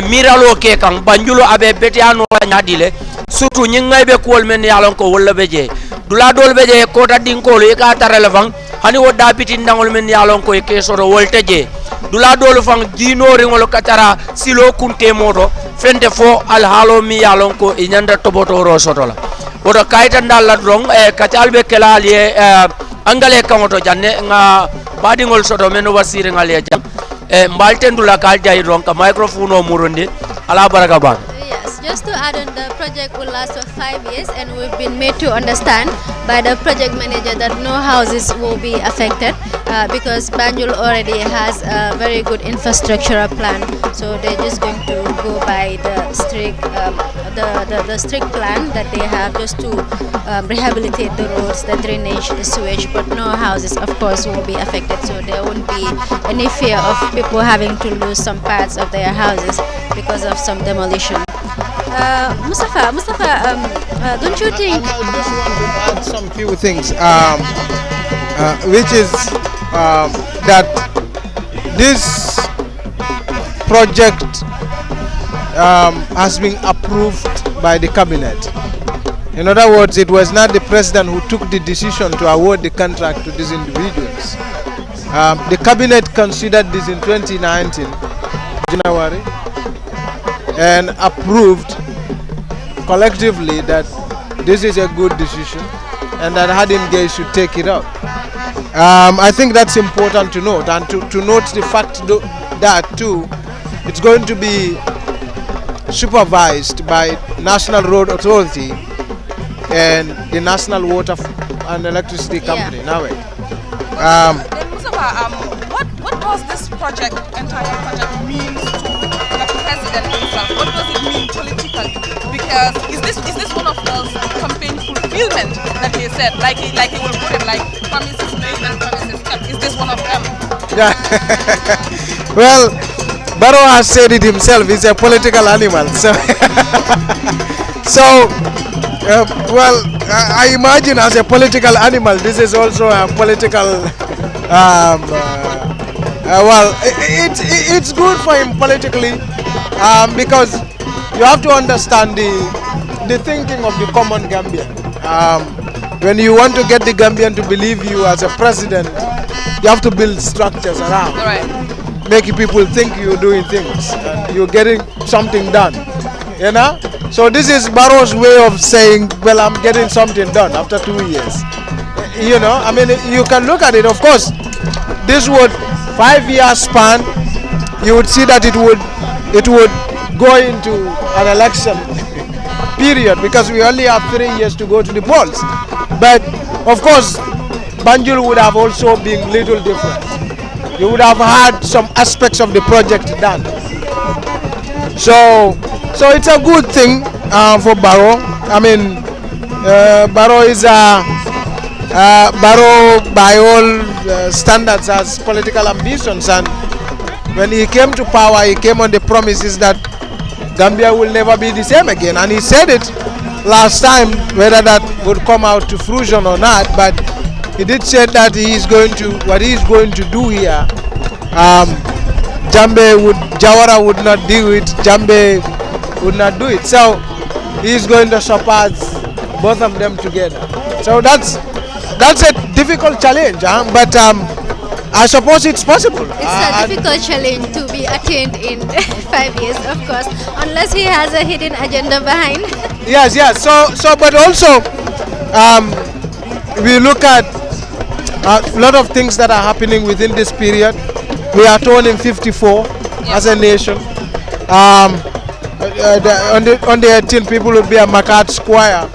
miralo ke kan banjulo abe betiano nyadile surtout ñi ngay be ko men yalon ko wala beje dula dol beje ko ta din ko le ka tarele fang hani wodda biti ndangol men yalon ko ke soro wolteje dula dol fang dino ringol katara silo kunte moto fende fo al halo mi yalon ko e nyanda toboto ro soto la wodo kayta dalla dong katalbe kelali angale kamoto janne nga badingol soto men wasire ngale jam mbaltendula kal jay ronka microphone o murundi ala baraka ba. Yes, just to add on, the project will last for 5 years, and we've been made to understand by the project manager that no houses will be affected because Banjul already has a very good infrastructural plan, so they're just going to go by the strict the strict plan that they have just to rehabilitate the roads, the drainage, the sewage, but no houses of course will be affected, so there won't be any fear of people having to lose some parts of their houses because of some demolition. Mustafa, don't you think? I just want to add some few things, which is that this project has been approved by the cabinet. In other words, it was not the president who took the decision to award the contract to these individuals. The cabinet considered this in 2019, January, and approved collectively that this is a good decision and that Hadim Gay should take it up. I think that's important to note, and to note the fact that too it's going to be supervised by National Road Authority and the National Water and Electricity Company. Yeah. What does this project, entire project, mean to the president himself? What does it mean politically? Because is this one of those campaign fulfillment that he said, like he will put it, like promises made and promises kept? Is this one of them? Yeah. Well, Barrow has said it himself. He's a political animal. So, well, I imagine as a political animal, this is also a political. Well, it's good for him politically because you have to understand the thinking of the common Gambian. When you want to get the Gambian to believe you as a president, you have to build structures around. Right. Make people think you're doing things and you're getting something done. You know? So this is Barrow's way of saying, well, I'm getting something done after 2 years. You know, I mean, you can look at it, of course, this would 5-year span, you would see that it would go into an election period because we only have 3 years to go to the polls. But of course, Banjul would have also been little different. You would have had some aspects of the project done. So it's a good thing for Barrow. I mean, Barrow is Barrow by all standards has political ambitions, and when he came to power, he came on the promises that Gambia will never be the same again, and he said it last time, whether that would come out to fruition or not, but he did say that what he is going to do here, Jawara would not do it, Jambe would not do it, so he is going to surpass both of them together. So that's a difficult challenge, but I suppose it's possible. It's a difficult challenge to be attained in 5 years, of course, unless he has a hidden agenda behind. Yes. So, but also, we look at a lot of things that are happening within this period. We are turning 54 as a nation. On the 18th, people will be at Makati Square.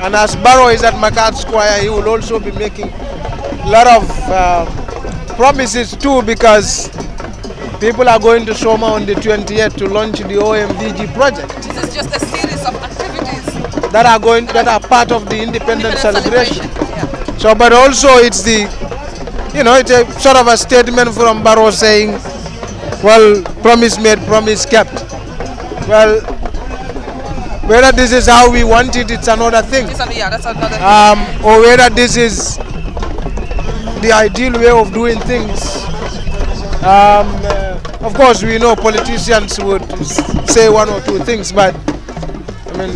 And as Barrow is at Makati Square, he will also be making a lot of promises too, because people are going to Soma on the 28th to launch the OMVG project. This is just a series of activities that are part of the independence celebration. Yeah. So, but also it's it's a sort of a statement from Barrow saying, well, promise made, promise kept. Well, whether this is how we want it, it's another thing. That's another thing. Or whether this is the ideal way of doing things. Of course, we know politicians would say one or two things, but I mean,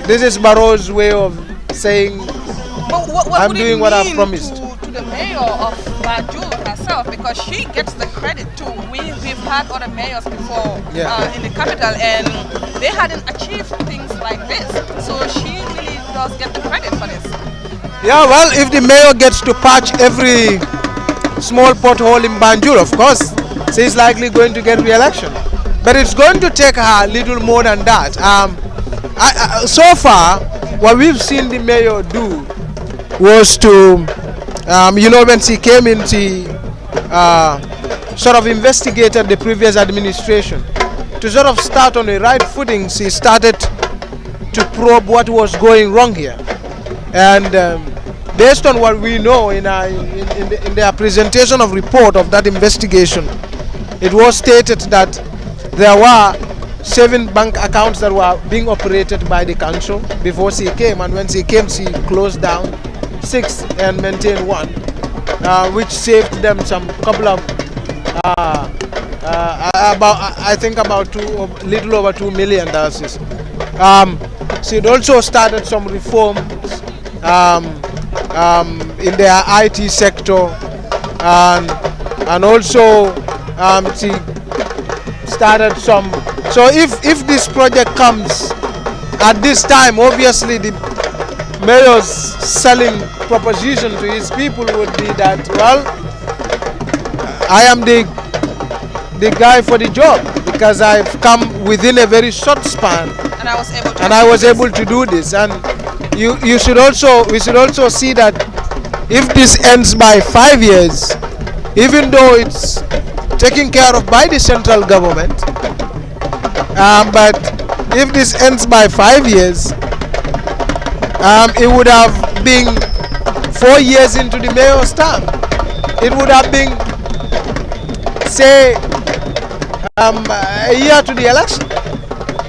this is Barrow's way of saying, what I'm would doing it what I've mean promised. to the mayor of Banjul herself, because she gets the credit too. We've had other mayors before in the capital, and they hadn't achieved things like this. So she really does get the credit for this. Yeah, well, if the mayor gets to patch every small pothole in Banjul, of course, she's likely going to get re-election. But it's going to take her a little more than that. So far, what we've seen the mayor do was to, when she came in, she sort of investigated the previous administration. To sort of start on the right footing, she started to probe what was going wrong here. And based on what we know in their presentation of report of that investigation, it was stated that there were 7 bank accounts that were being operated by the council before she came, and when she came, she closed down 6 and maintained 1, which saved them some couple of about little over $2 million. She'd also started some reforms in their IT sector, and also she started some. So if this project comes at this time, obviously the mayor's selling proposition to his people would be that, well, I am the guy for the job because I've come within a very short span, And I was able to do this. And we should also see that if this ends by 5 years, even though it's taken care of by the central government, but if this ends by 5 years, it would have been 4 years into the mayor's term. It would have been, say, a year to the election,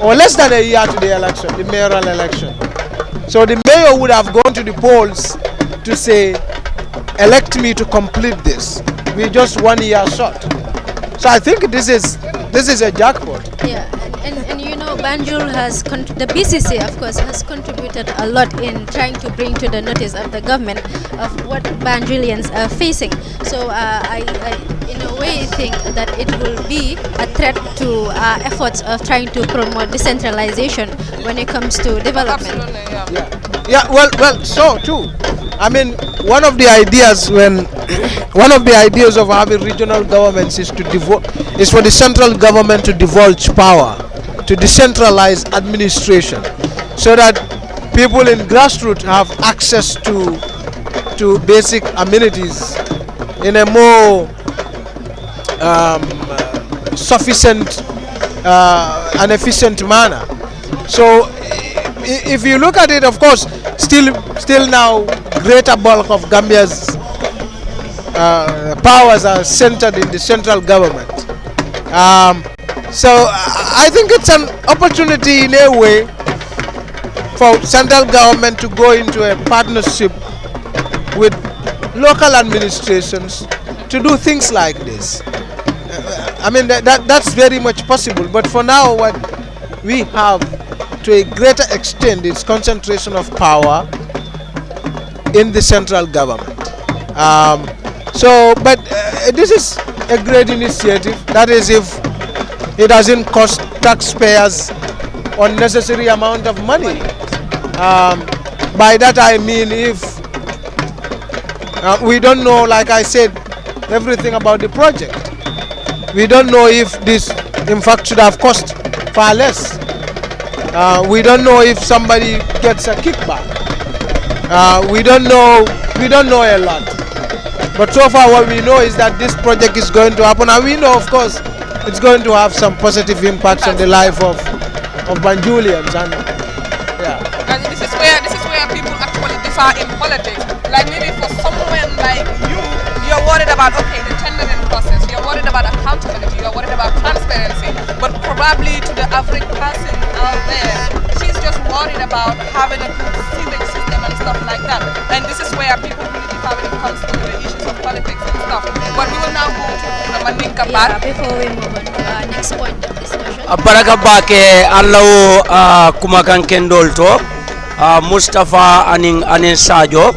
or less than a year to the election, the mayoral election. So the mayor would have gone to the polls to say, elect me to complete this. We're just 1 year short. So I think this is a jackpot. Yeah, and Banjul has, the BCC of course has contributed a lot in trying to bring to the notice of the government of what Banjulians are facing. So I in a way think that it will be a threat to our efforts of trying to promote decentralization when it comes to development. Absolutely, Yeah. Well, so too. I mean, one of the ideas of having regional governments is for the central government to divulge power, to decentralize administration, so that people in grassroots have access to basic amenities in a more sufficient and efficient manner. So if you look at it, of course, still now greater bulk of Gambia's powers are centered in the central government. So I think it's an opportunity in a way for central government to go into a partnership with local administrations to do things like this. I mean, that's very much possible, but for now what we have to a greater extent is concentration of power in the central government. But this is a great initiative. That is, if it doesn't cost taxpayers unnecessary amount of money. By that I mean, if we don't know, like I said, everything about the project. We don't know if this in fact should have cost far less. We don't know if somebody gets a kickback. We don't know a lot. But so far what we know is that this project is going to happen, and we know, of course, it's going to have some positive impacts on the life of Banjulians. And And this is where people actually differ in politics. Like maybe for someone like you're worried about, okay, the tendering process, you're worried about accountability, you're worried about transparency, but probably to the average person out there, she's just worried about having a good sewage system and stuff like that. And this is where people really differ when it comes to the issues of politics and stuff. But we will now go to the Mandinka part. Before we move on to our next point of discussion. Baraka bake allahu kumakan kendol to Mustafa anin Sadio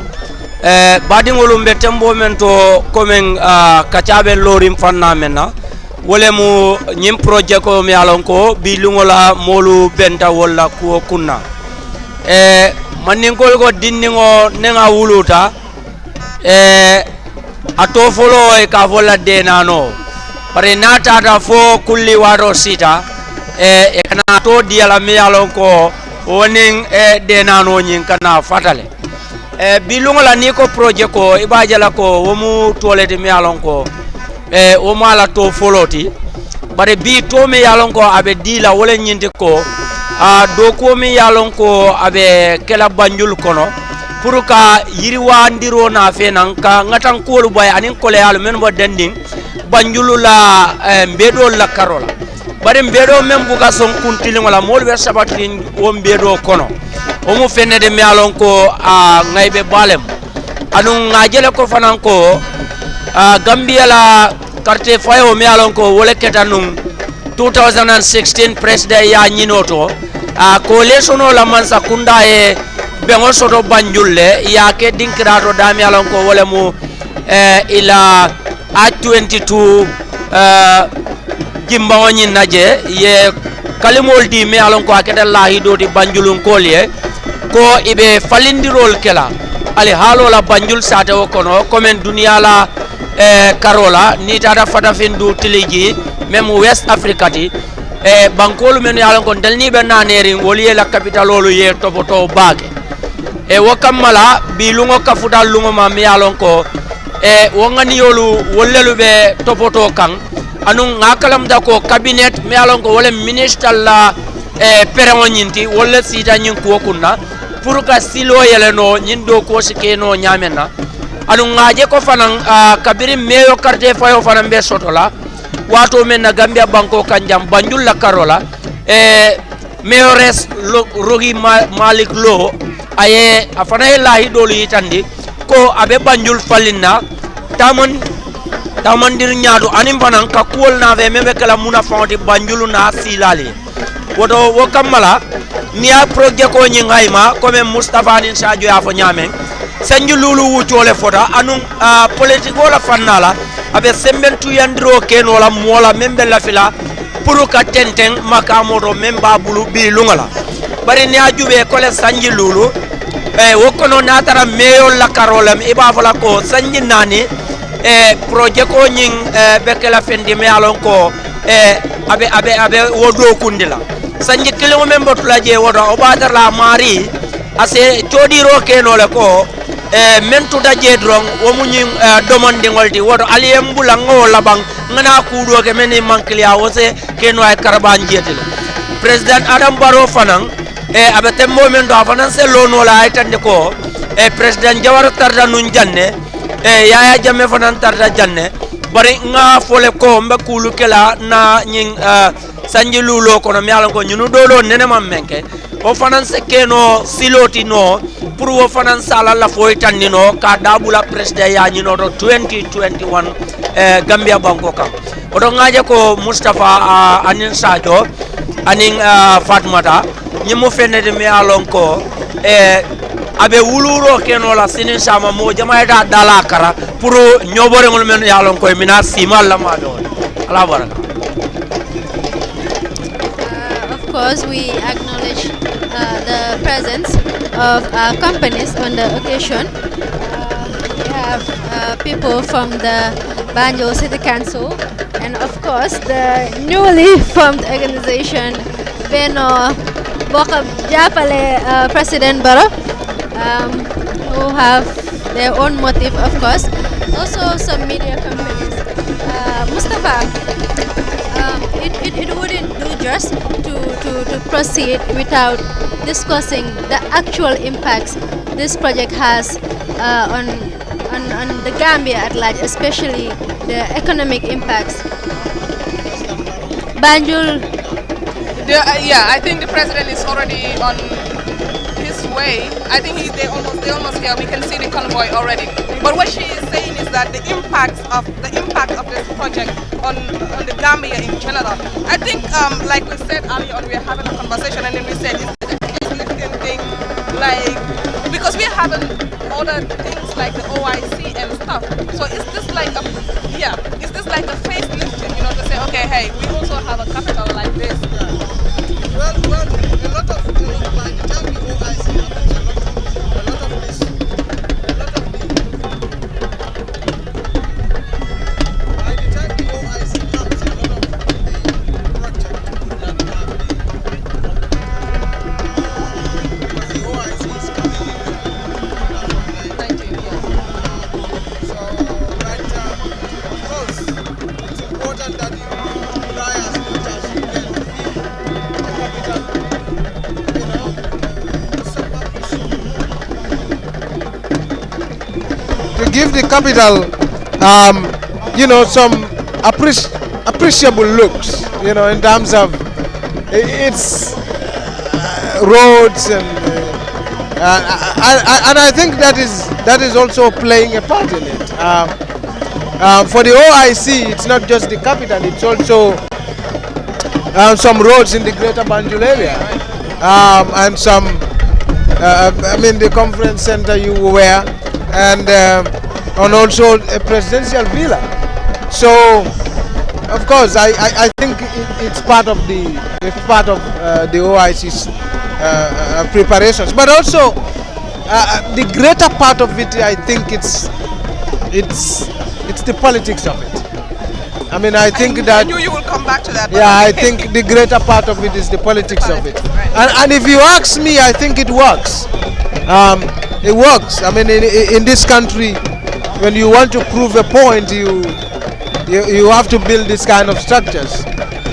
badingolu mbe tembo men to komen kacabe lorim fanna menna wolemu nyim projet ko mi alon ko bi lungola molu benta wala ko kunna maninkol ko dinningo nenga wuluta ato folo e ka vola denano pare natata fo kulli waro sita e kana to diala mi alon ko wonin denano nyin kana fatale bilungola ni ko projet ko ibajala ko womu tolete mi alon ko o mala to foloti bare bi to mi yalon ko abe dila wala nyinte ko do ko mi yalon ko abe kela Banjul kono pour ka yiriwa ndiro na fe nan ka ngatan ko lu bay anin ko le yalo men bo dending Banjul la mbedo la karola bare mbedo men buka son kuntili wala mol be sabatrin o mbedo kono o mu fenede mi yalon ko ngaybe balem anu ngajele ko fanan ko Gambia la carte fayo mi alon ko wole ketanum 2016 president ya nyinoto coalition la mansa kunda e bengo soto Banjulle ya ke dinkirato da mi alon ko wole mu ila A22 jimba woni naje ye kalimol di mi alon ko akeda lahi do di Banjulun kolye ko ibe falindirol kela ali halo la Banjul sate o kono komen dunia la Karola ni tata fata findu tiliji même West Africa ti bankolu men yalon kon dalni be naneri woli la capitalolu ye topoto baake wokamala bi lungo kafuta lungo ma mi yalon ko wongani yolu wollelu be topoto kan anu ngakalam da ko cabinet mi yalon ko wala ministre la perengo nyinti wala sita nyin ko kunna pour ka silo yeleno nyindo ko sikeno nyamena anu ngaje ko fanan kabiri meyo carte fayo fanan be sotola wato men na Gambia banko kanjam Banjul la karola mayores rogi malik lo aye afana lahi dolu yitandi ko abe Banjul falinna tamandir nyaado anim fanan ka kol na ve mebe kala muna fonti Banjul na silali woto wo kamala niya projet ko nyi ngayma ko men Mustafa nin Sadio ya fo nyamen sanju lulu wucole fota anum politiko la fannala abe sembentu yandiro keno la mola membe la fila pour ka tenten makamoto memba bulu bi lungala bari ni ajube ko le sanji lulu wokono natara meyo la karolam iba fala ko sanji nani projet ko nyin bekela fendi me alon ko abe wodo kundila sanji kilimo membo tulaje wodo o badar la mari ase chodiro keno le ko men tuta je drong wo munyi domande ngolti woto aliyem bulango labang ngana kudo ke meni mankliya wose keno ay karaban jetel president Adam Barrow fanan abete momento fanan se lono la ay tande ko president Jawara tarda nun janne yaya jamme fanan tarda janne bari nga fole ko mbe kulu kela na nyin sanji lulo kono mi alan ko nyunu dolo nene mammenke o fanan se keno siloti no pour wo fanan sala la foy tandino ka dabula president ya nyino do 2021 Gambia banko kam odo ngaje ko Mustafa anin Sadio anin Fatmata nyimu fenede mi alon ko abe wuluro keno la sinin sama mo jamaida dala kara pour nyobore ngol men yalon ko mina simal la ma do ala baraka. Of course, we acknowledge the presence of companies on the occasion. We have people from the Banjul City Council and of course the newly formed organization Beno Boka Japale President Barrow, who have their own motive, of course. Also some media companies. Mustafa, it wouldn't do just to proceed without discussing the actual impacts this project has on the Gambia at large, especially the economic impacts. Banjul. Yeah, I think the president is already on his way. I think they almost here. We can see the convoy already. But what she is saying is that the impact of this project on the Gambia in general. I think, like we said earlier on, we are having a conversation, and then we said it's a lifting thing, like because we are having other things like the OIC and stuff. So is this like a facelifting? You know, to say, okay, hey, we also have a capital like this. Well, a lot of by the time the OIC happens, a lot of this, by the time the OIC comes, a lot of the project would not have because the OIC is coming in 2019. So, but of course, it's important that you try as much as you can to give the capital, some appreciable looks, in terms of its roads and I think that is also playing a part in it. For the OIC, it's not just the capital; it's also some roads in the greater Banjul area, and some, the conference center you were, and also a presidential villa. So, of course, I think it's part of the OIC's preparations, but also the greater part of it. I think it's the politics of it. I think that. I knew you will come back to that. Yeah, I think the greater part of it is the politics of it. Right. And if you ask me, I think it works. It works. In this country, when you want to prove a point, you have to build this kind of structures.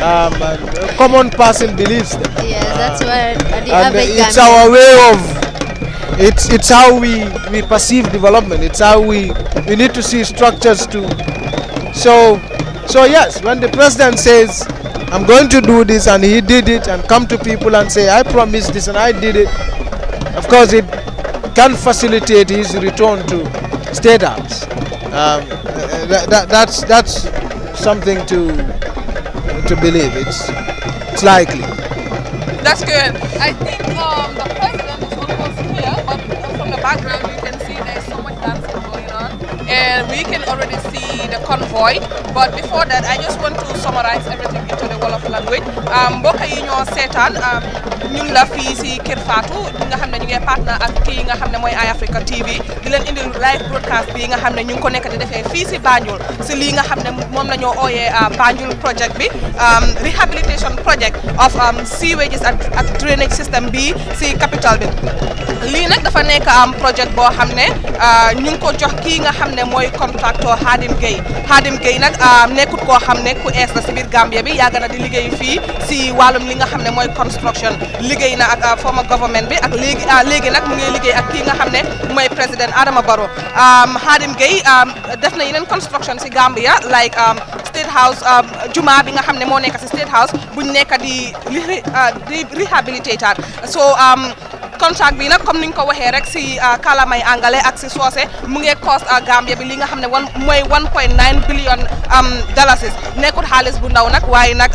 And a common person believes them. Yes, that's what the And average it's Gambian. our way of. It's how we perceive development. It's how we need to see structures too. So yes, when the president says, I'm going to do this, and he did it, and come to people and say, I promised this and I did it, of course it can facilitate his return to State House. That's something to believe. It's likely. That's good. I think the president is almost here, but from the background you can see there's so much dancing going on, and we can already see the convoy. But before that, I just want to summarize everything into the Wolof language. Mbokk yi ñoo seetaan ñun la fii si Kër Fatou nga xam ne ñu ngi partner ak kii nga xam ne mooy EYEAFRICA TV di leen indil live broadcast bi nga xam ne ñu ngi ko nekk di defee fii si Banjul si lii nga xam ne moom la ñoo ooyee Banjul project bi rehabilitation project of sewages ak drainage system bi si capital bi. lii nag dafa nekk project boo xam ne ñu ngi ko jox kii nga xam ne mooy contracteur Hadim Gueye nag nekkut koo xam ne ku ees la si biir Gambia bi yàgg na di liggéey fii si wàllum li nga xam ne mooy construction liggéey na ak former government bi ak léegi nag mu ngi liggéey ak kii nga xam ne mooy président Adama Barrow. Hadim Gueye def na yeneen construction si Gambia like State House juma bi nga xam ne moo nekk si State House buñ nekk di rehabilitator so contract bi nag comme ni ñu ko waxee rek si kalamay anglais ak si soose mu ngi cost Gambia bi li nga xam ne mooy 1.9 billion dollars nekkul xaalis bu ndaw nag waaye nag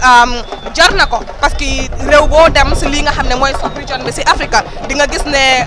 jar na ko parce que réew boo dem si li nga xam ne mooy sub region bi si Africa di nga gis ne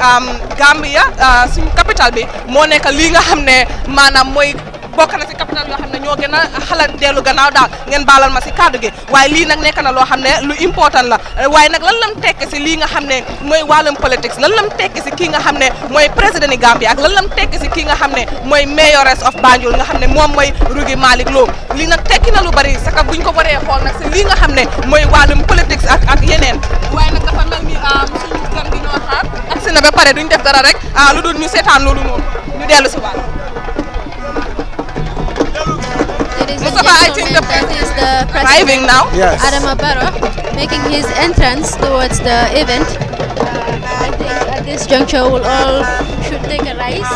Gambia suñu capital bi moo nekk li nga xam ne maanaam mooy bokk na si capital yoo xam ne ñoo gën a xalaat dellu gannaaw daal ngeen baalal ma si kàddu gi waaye lii nag nekk na loo xam ne lu important la waaye nag lan lam tekki si lii nga xam ne mooy wàllum politics lan lam tekki si kii nga xam ne mooy président yi Gambia ak lan lam tekki si kii nga xam ne mooy mayoress of Banjul nga xam ne moom mooy Rugi Malick Lowe lii nag tekki na lu bari saka buñ ko waree xool nag si lii nga xam ne mooy wàllum politics ak yeneen waaye nag dafa mel ni suñu gan gi ñoo xaar ak si na ba pare duñ def dara rek lu dul ñu seetaan loolu noonu ñu dellu si waat. Mustafa, I think the president is the arriving now. Yes. Adama Barrow making his entrance towards the event. I think at this juncture we'll all should take a rise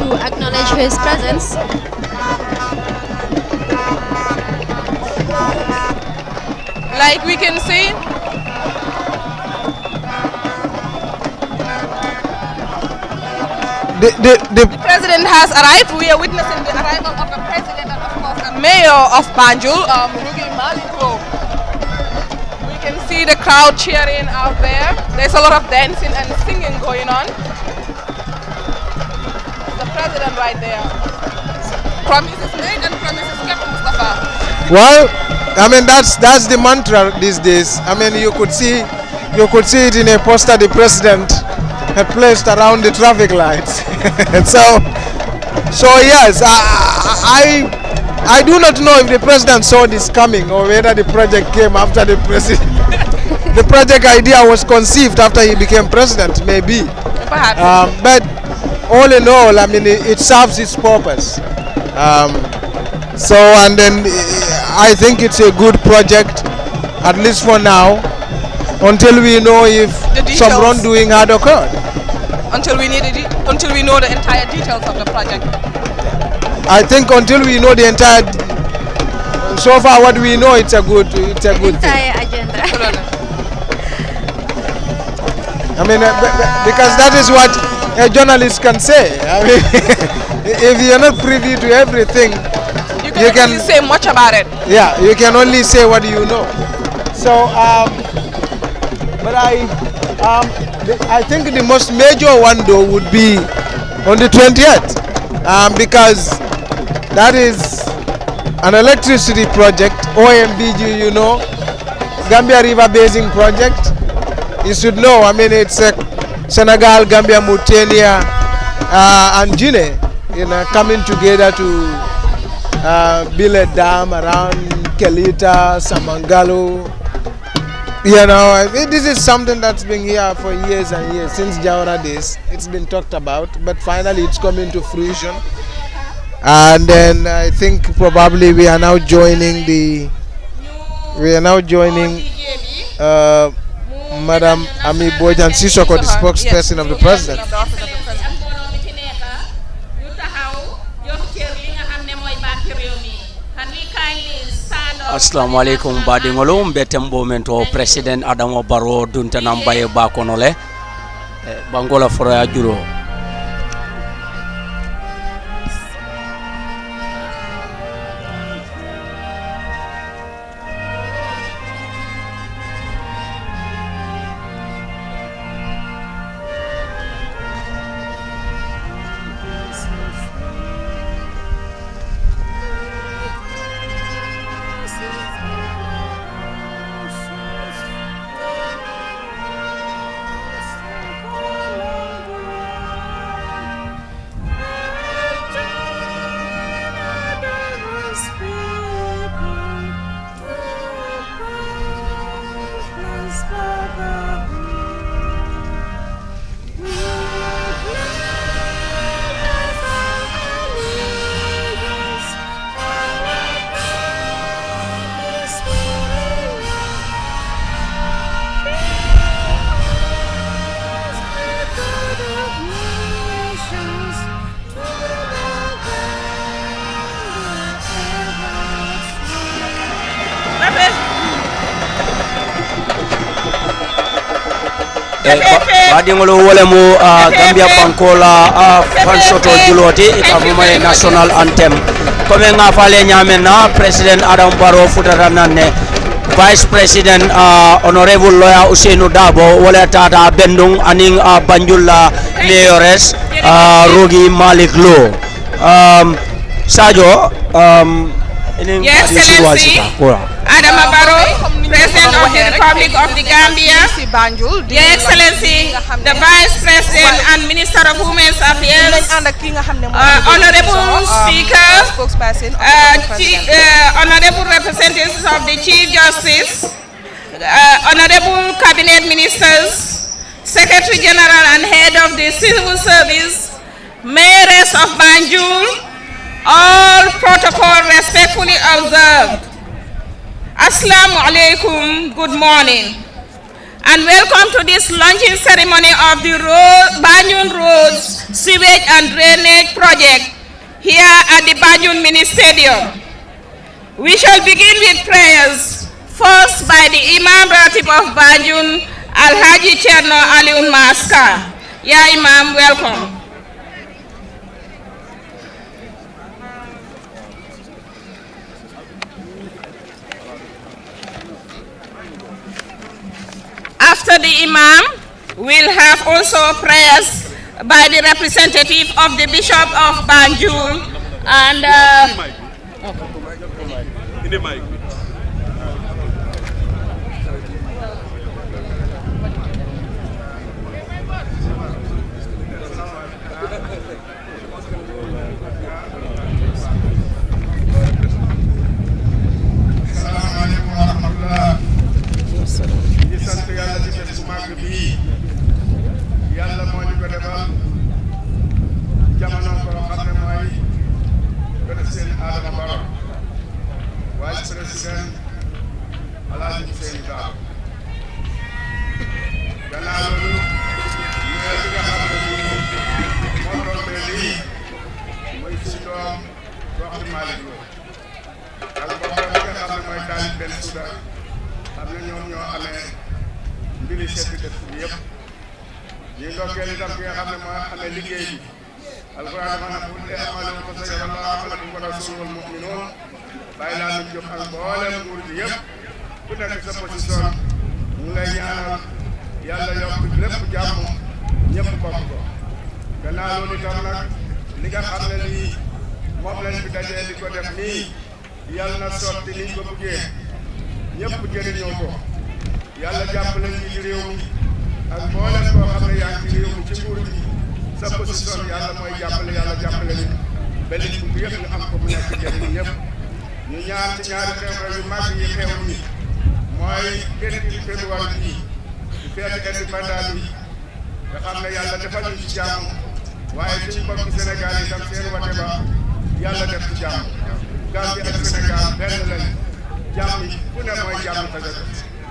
to acknowledge his presence. Like we can see, the president has arrived. We are witnessing the arrival of the president and of course the mayor of Banjul, Rugi Maliko. We can see the crowd cheering out there. There's a lot of dancing and singing going on. The president right there. Promises made and promises kept, Mustafa. Well, I mean that's the mantra these days. I mean you could see it in a poster the president had placed around the traffic lights. so yes, I do not know if the president saw this coming or whether the project came after the president. The project idea was conceived after he became president, maybe. Perhaps. But all in all, I mean, it serves its purpose. So, and then I think it's a good project, at least for now, until we know if some wrongdoing had occurred. Until we know the entire details of the project. I think until we know the entire. So far, what we know, it's a good thing. Entire agenda. I mean, because that is what a journalist can say. I mean, if you're not privy to everything, you can only say much about it. Yeah, you can only say what you know. So, but I think the most major one though would be on the 20th, because that is an electricity project, OMBG, you know, Gambia River Basin project. You should know, I mean, it's Senegal, Gambia, Mauritania, and Guinea, you know, coming together to build a dam around Kelita, Samangalo. You know, this is something that's been here for years and years, since Jawara days. It's been talked about, but finally it's coming to fruition. And then I think probably we are now joining Madam Ami Bojan Sisoko, the spokesperson of the president. Assalamu alaikum badingolo mbetembo mento president Adamo Barrow duntana mbaye bakonole bangola foro ya julo badingolo wole mo Gambia Bankola fansoto juloti ikavuma national anthem comme nga fale nyamena president Adam Barrow futata nanne vice president honorable lawyer Ousainou Dabo wala tata bendung aning Banjul mayores Rogi Malik Lo Sadio Yes, Excellency, Adama Barrow, President of the Republic of the Gambia, Your Excellency, the Vice President and Minister of Women's Affairs, Honorable Speaker, Honorable Representatives of the Chief Justice, Honorable Cabinet Ministers, Secretary General and Head of the Civil Service, Mayors of Banjul, all protocol respectfully observed. Assalamu alaikum, good morning, and welcome to this launching ceremony of the Banjul Roads Sewage and Drainage Project here at the Banjul Mini Stadium. We shall begin with prayers, first by the Imam Ratib of Banjul, Al-Haji Cherno Aliun Maska. Ya Imam, welcome. After the Imam, we'll have also prayers by the representative of the Bishop of Banjul and Vice President Alhaji Hussein Dabo gannaaw loolu ñëw bi nga xam ne bii moo tombé lii mooy suñu doom Dr Malick Lo ak mbokk bi nga xam ne mooy Talib Ben Souda xam ne ñoom ñoo amee mbiri seeti dëkk bi yëpp ñi ndokkeel itam ki nga xam ne moo amee liggéey bi alquran dafa ne qul i'malu fa sayara Allahu amalakum wa rasuluhu wal mu'minun bàyyi laa nu jox ak mboolem nguur gi yëpp ku nekk sa position ñu ngi lay ñaanal yàlla yokk lépp jàmm ñëpp bokk ko gannaaw loolu itam nag li nga xam ne lii moom lañ fi dajee di ko def nii yàlla na sotti niñ ko bëggee ñëpp jëriñoo ko yàlla jàppale ñu ci réew mi ak mboolem koo xam ne yaa ngi ci réew mi ci nguur gi sa position yàlla mooy jàppale yàlla jàppale ni ba liñ bëgg yëpp ñu am ko mu nekk jëriñ ñëpp ñu ñaan ci ñaari xew-xew yu mag yi xew ñi mooy 28 février bii di feeti indépendance bi nga xam ne yàlla defal ñu ci jàmm waaye suñu mbokki Sénégal yi tam seen wate ba yàlla def ci jàmm Gambie ak Sénégal benn lañ jàmm yi ku ne mooy jàmm tase ko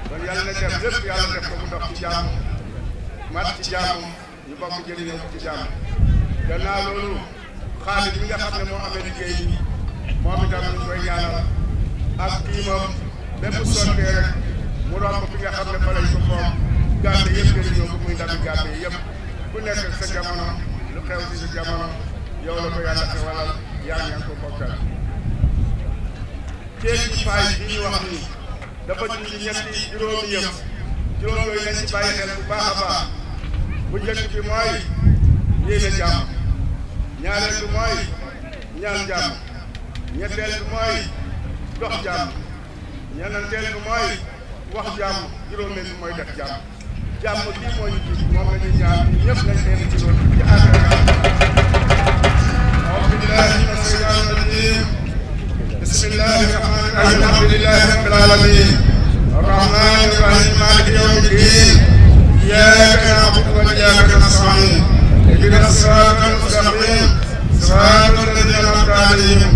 kon yàlla na def lépp yàlla def ko mu dox ci jàmm mat ci jàmm ñu bokk jëriñoo ci jàmm gannaaw loolu xaalis bi nga xam ne moo amee liggéey bi moom itam ñu koy ñaanal ak kii moom bépp sottee rek mu romb fi nga xam ne fa lañ ko foog Gambie yëpp jëriñoo ko muy ndami Gambie yëpp ku nekk sa jamono lu xew ci sa jamono yow la ko yàlla xewalal yaa ngi ko bokkal ceeb ci faay bi ñu wax nii dafa junj ñetti juróomi yëpp juróom yooyu nañ ci bàyyi xel bu baax a baax bu njëkk bi mooy yéene jàmm ñaareel bi mooy ñaan jàmm ñetteel bi mooy dox jàmm ñeenteel bi mooy wax jàmm juróomeel bi mooy def jàmm jàmm bii moo ñu ji moom la ñu ñaan ñëpp nañ leen ci loolu ci affaire أعوذ بالله من الشيطان الرجيم بسم الله الرحمن الرحيم الحمد لله رب العالمين الرحمن الرحيم مالك يوم الدين إياك نعبد وإياك نستعين اهدنا الصراط المستقيم صراط الذين أنعمت عليهم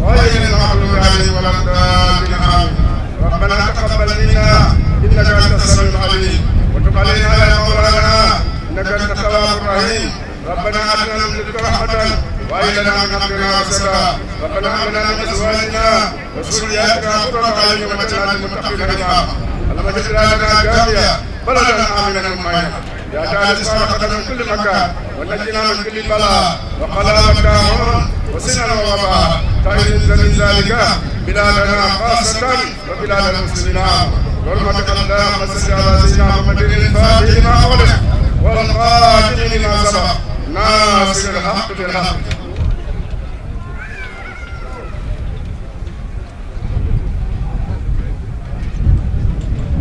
غير المغضوب عليهم ولا الضالين آمين ربنا تقبل منا إنك أنت السميع العليم وتب علينا يا مولانا إنك أنت التواب الرحيم ربنا آتنا من لدنك رحمة وهب لنا من أمرنا رشدا ربنا هب لنا من أزواجنا وذرياتنا قرة أعين واجعلنا للمتقين إماما اللهم اجعل لنا جامعا بلدا آمنا مطمئنا يا دار الصالحة من كل مكان ونجنا من كل بلاء وقلاء الداعون وسنا ووباء تعيذ من ذلك بلادنا خاصة وبلاد المسلمين حرمتك اللهم صل على سيدنا محمد الفاتح لما أغلق والخاتم لما سبق ناصر الحق بالحق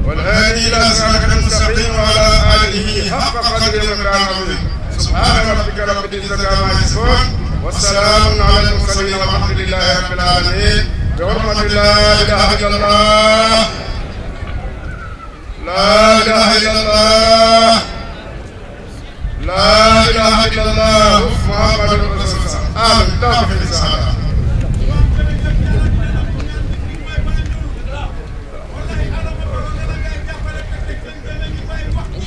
والهادي إلى صراطك المستقيم وعلى آله حق قدره ومقداره العظيم سبحان ربك رب العزة عما يصفون والسلام على المرسلين والحمد لله رب العالمين بحرمة لا إله إلا الله لا إله إلا الله لا إله إلا الله محمد رسول الله آمين توفيق السعادة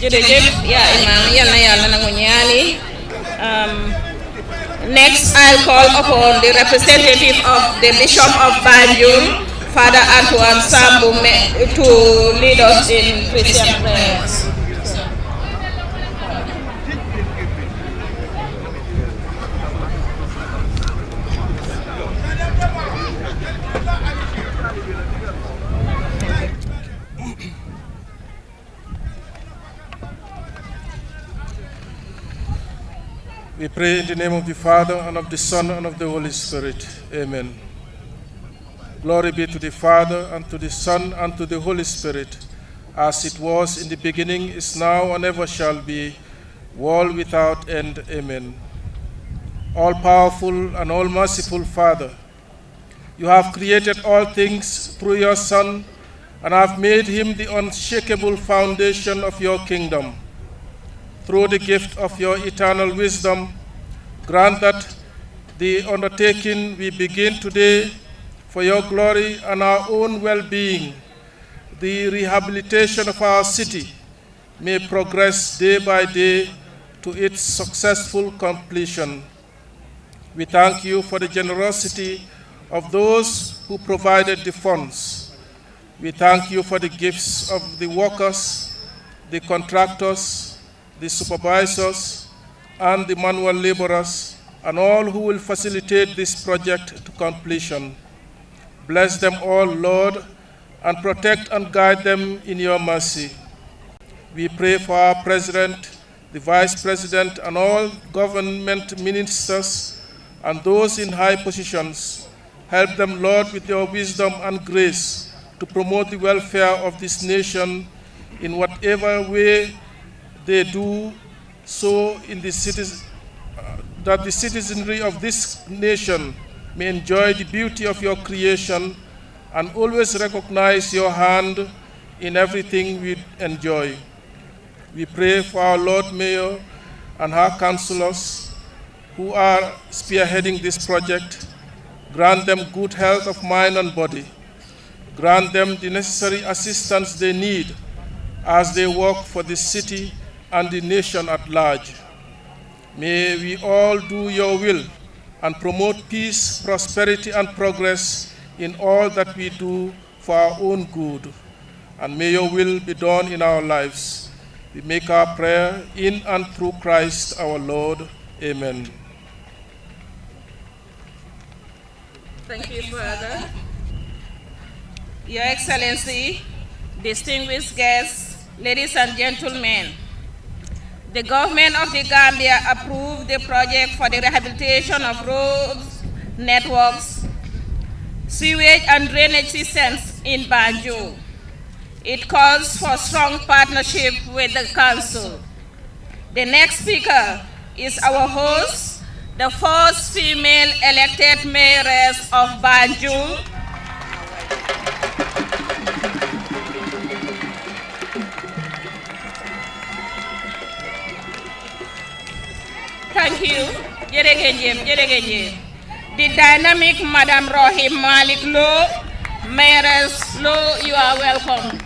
jërëjëf yaa imam yal na yàlla nangu ñaani next I'll call upon the representative of the Bishop of Banjul, Father Antoine Sambu, to lead us in Christian prayers. We pray in the name of the Father, and of the Son, and of the Holy Spirit. Amen. Glory be to the Father, and to the Son, and to the Holy Spirit, as it was in the beginning, is now, and ever shall be, world without end. Amen. All-powerful and all-merciful Father, you have created all things through your Son, and have made him the unshakable foundation of your kingdom. Through the gift of your eternal wisdom, grant that the undertaking we begin today for your glory and our own well-being, the rehabilitation of our city, may progress day by day to its successful completion. We thank you for the generosity of those who provided the funds. We thank you for the gifts of the workers, the contractors, the supervisors, and the manual laborers, and all who will facilitate this project to completion. Bless them all, Lord, and protect and guide them in your mercy. We pray for our President, the Vice President, and all government ministers, and those in high positions. Help them, Lord, with your wisdom and grace to promote the welfare of this nation in whatever way they do so in the that the citizenry of this nation may enjoy the beauty of your creation and always recognize your hand in everything we enjoy. We pray for our Lord Mayor and her councillors who are spearheading this project. Grant them good health of mind and body. Grant them the necessary assistance they need as they work for the city and the nation at large. May we all do your will and promote peace, prosperity, and progress in all that we do for our own good. And may your will be done in our lives. We make our prayer in and through Christ our Lord. Amen. Thank you, Father. Your Excellency, distinguished guests, ladies and gentlemen, the government of the Gambia approved the project for the rehabilitation of roads, networks, sewage and drainage systems in Banjul. It calls for strong partnership with the Council. The next speaker is our host, the first female elected mayoress of Banjul, Thank you. The dynamic Madam Rohim Malik Lo, Mayoress Lo, you are welcome.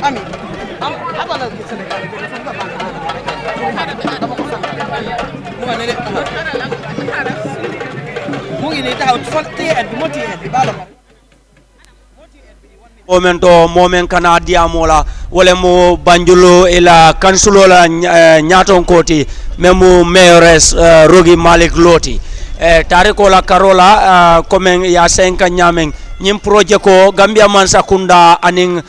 ami am abala ki Sénégal bi dafa ko baax dama ko sant mu nga ne le mu ngi ni taxaw fo téye bi mo téye bi bala ma momen kana diamola wala mo Banjulo ila kansulo la nyaton koti memu mayores Rogi Malik Loti tariko la karola komen ya senka nyamen nyim projet ko Gambia Mansa Kunda aning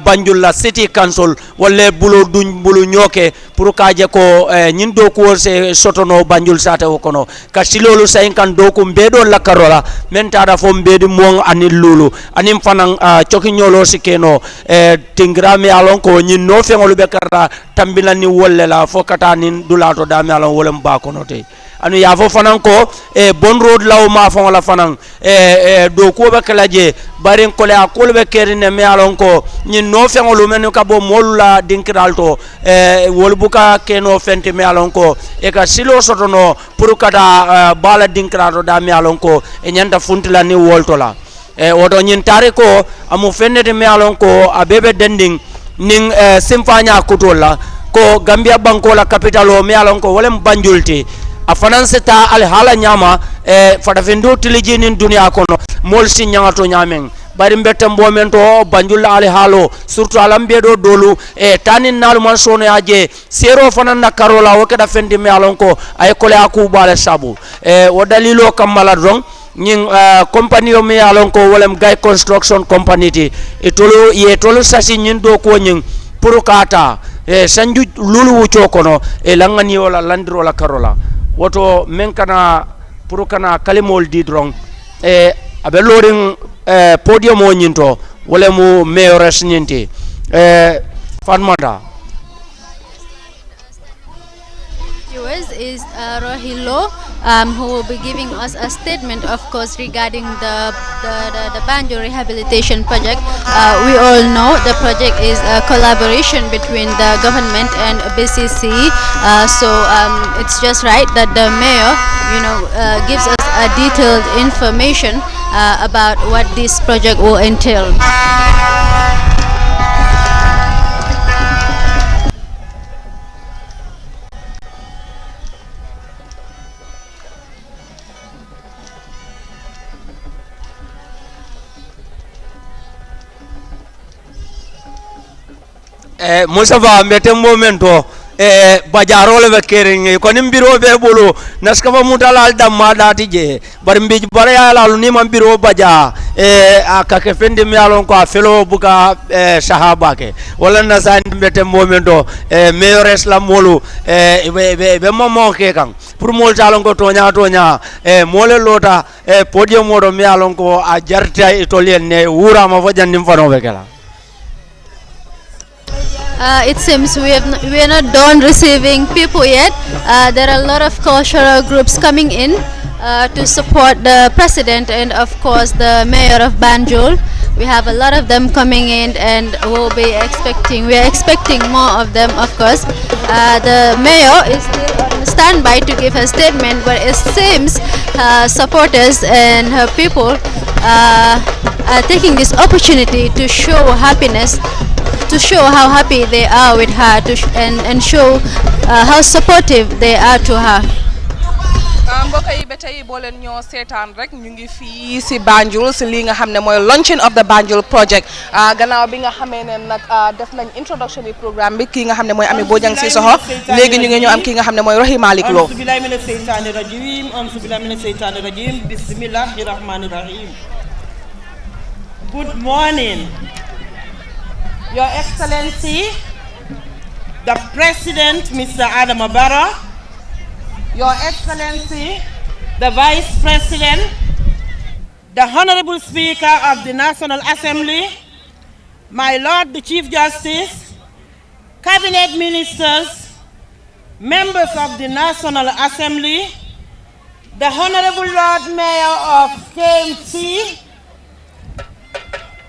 Banjul la City Council wala bulu nyoke pour kaje ko nyin do ko se sotono Banjul sata kono kasilolu senkan do ko mbedo la karola men tada fo mbedi mon anil lulu anim fanan choki nyolo sikeno tingrami alon ko nyin no fengolu be kata tambila ni wolle la fo kata nin dulato dami alon wolem ba kono te anu ya fo fanan ko bon road law ma fon la fanan do ko be kalaje barin ko la ko be kerine me alon ko nyin no fengolu men ka bo molla dinkiralto wol buka keno fente me alon ko e ka silo sotono pour kata bala dinkirato dami alon ko e nyanda funtila ni woltola woto nyin tare ko amu fennete me alon ko abebe dending ning simfanya kutola ko Gambia banko la capital o me alon ko wolem Banjulti a finance ta al hala nyama fada fendo tiliji nin dunia kono mol si nyangato nyamen bari mbette mbomen to Banjul ali halo surtout alambe do dolu tanin nalu man sono yaje sero fanan na karola wakada fendi me alon ko ay kole aku bale sabu o dalilo kamala dron ñing compagnie o mi alon ko wolem gay construction company ti tolu sasi ñin do ko ñing pour kata sanju lulu wucho kono langani wala landiro la karola woto men kana pour kana kalimol di drong abe loring podium o ñinto wala mu mayores ñinti Fatmata is Rohilo, who will be giving us a statement, of course, regarding the Banjul rehabilitation project. We all know the project is a collaboration between the government and BCC, so it's just right that the mayor, gives us a detailed information about what this project will entail. Musafa mete momento bajarole be kering ko nim biro be bolo naskaba mutala damma dati je bar mbi bare ala ni man biro baja akake fendi mi alon ko felo buka sahaba ke wala nasan mete momento mayores la molu be momo ke kan pour mol talon ko tonya mole lota podium modo mi alon ko a jarta itolien ne wura ma fajan nim fano be kala. It seems we are not done receiving people yet. There are a lot of cultural groups coming in to support the president and of course the mayor of Banjul. We have a lot of them coming in and we are expecting more of them, of course. The mayor is still on standby to give her statement, but it seems her supporters and her people are taking this opportunity to show happiness, to show how happy they are with her, and show how supportive they are to her. mbokk yi ba tey boo leen ñoo seetaan rek ñu ngi fii si Banjul si li nga xam ne mooy launching of the Banjul project gannaaw bi nga xamee ne nag def nañ introduction yi programme bi kii nga xam ne mooy Ami Bojang si soxo léegi ñu ngi ñëw am kii nga xam ne mooy Rohi Malik Lo. Bismillahi mina seytaani rajim bismillahi rahmani rahim. Good morning, Your Excellency, the President, Mr. Adama Barrow, Your Excellency, the Vice President, the Honorable Speaker of the National Assembly, my Lord the Chief Justice, Cabinet Ministers, members of the National Assembly, the Honorable Lord Mayor of KMC,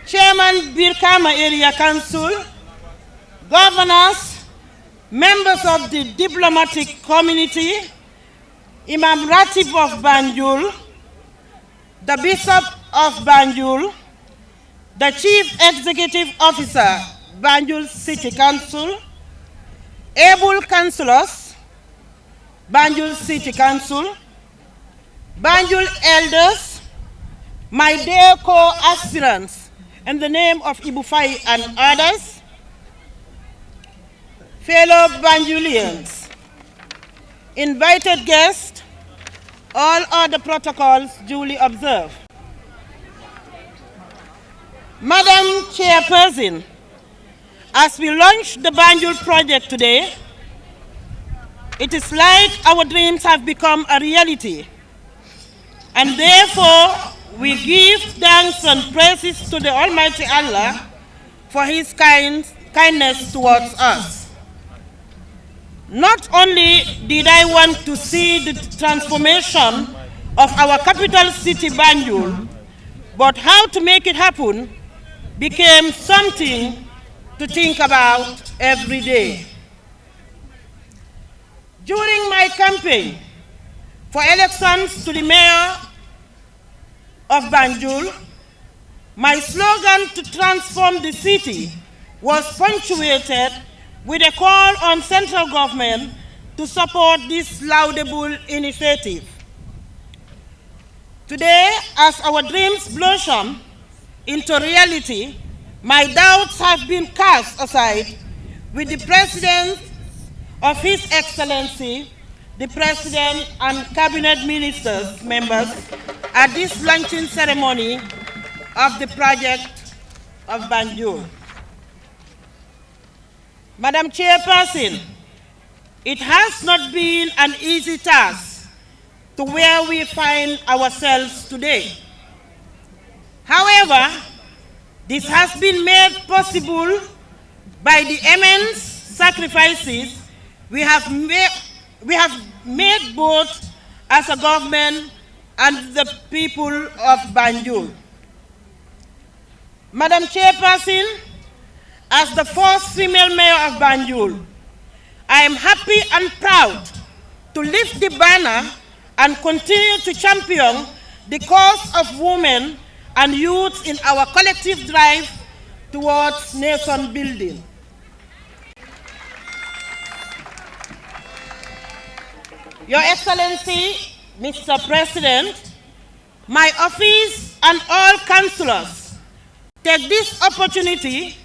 Chairman Birkama Area Council, governors, members of the diplomatic community, Imam Ratib of Banjul, the Bishop of Banjul, the Chief Executive Officer, Banjul City Council, able councillors, Banjul City Council, Banjul elders, my dear co-aspirants, in the name of Ibufai and others, fellow Banjulians, invited guests, all other protocols duly observed. Madam Chairperson, as we launch the Banjul project today, it is like our dreams have become a reality. And therefore, we give thanks and praises to the Almighty Allah for His kindness towards us. Not only did I want to see the transformation of our capital city, Banjul, but how to make it happen became something to think about every day. During my campaign for elections to the mayor of Banjul, my slogan to transform the city was punctuated with a call on central government to support this laudable initiative. Today, as our dreams blossom into reality, my doubts have been cast aside with the President of His Excellency, the President and Cabinet Ministers members at this launching ceremony of the project of Banjul. Madam Chairperson, it has not been an easy task to where we find ourselves today. However, this has been made possible by the immense sacrifices we have made both as a government and the people of Banjul. Madam Chairperson, as the first female mayor of Banjul, I am happy and proud to lift the banner and continue to champion the cause of women and youth in our collective drive towards nation building. Your Excellency, Mr. President, my office and all councillors take this opportunity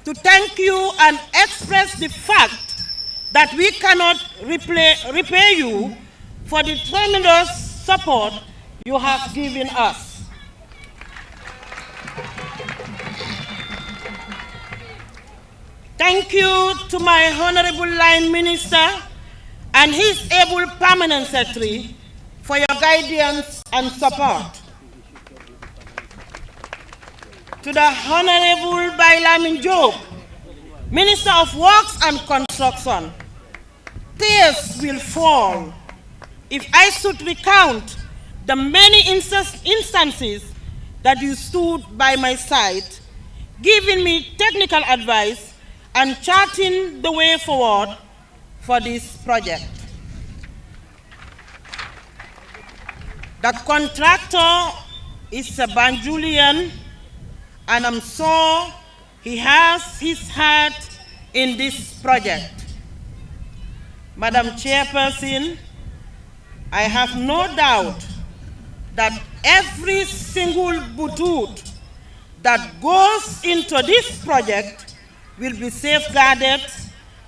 to thank you and express the fact that we cannot repay you for the tremendous support you have given us. Thank you to my Honorable Line Minister and his able Permanent Secretary for your guidance and support. To the Honorable Bailamin Job, Minister of Works and Construction, tears will fall if I should recount the many instances that you stood by my side, giving me technical advice and charting the way forward for this project. The contractor is a Banjulian, and I'm sure he has his heart in this project. Madam Chairperson, I have no doubt that every single butut that goes into this project will be safeguarded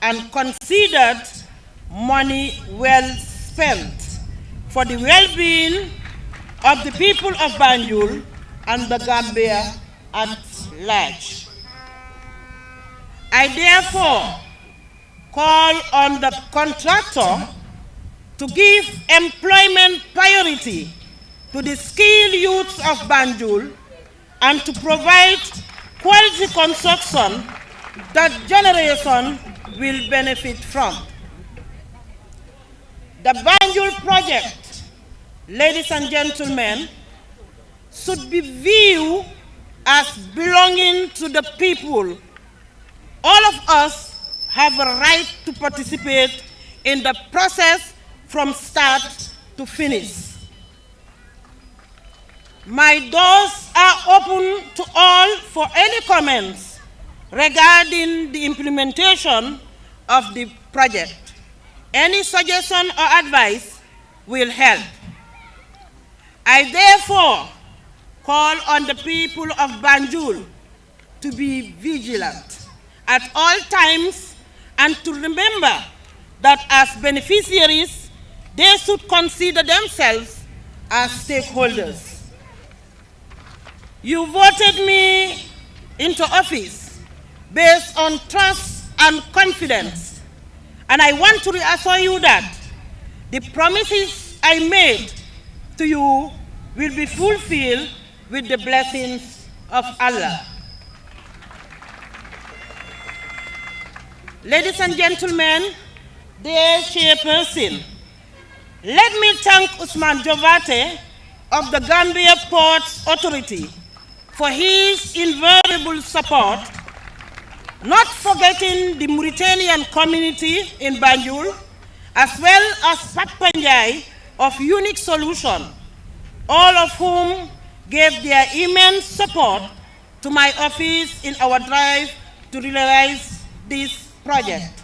and considered money well spent for the well-being of the people of Banjul and the Gambia at large. I therefore call on the contractor to give employment priority to the skilled youths of Banjul and to provide quality construction that generation will benefit from. The Banjul project, ladies and gentlemen, should be viewed as belonging to the people. All of us have a right to participate in the process from start to finish. My doors are open to all for any comments regarding the implementation of the project. Any suggestion or advice will help. I therefore call on the people of Banjul to be vigilant at all times and to remember that as beneficiaries, they should consider themselves as stakeholders. You voted me into office based on trust and confidence, and I want to reassure you that the promises I made to you will be fulfilled with the blessings of Allah. Ladies and gentlemen, dear Chairperson, let me thank Usman Jovate of the Gambia Ports Authority for his invaluable support, not forgetting the Mauritanian community in Banjul, as well as Patpanjai of Unique Solution, all of whom gave their immense support to my office in our drive to realize this project.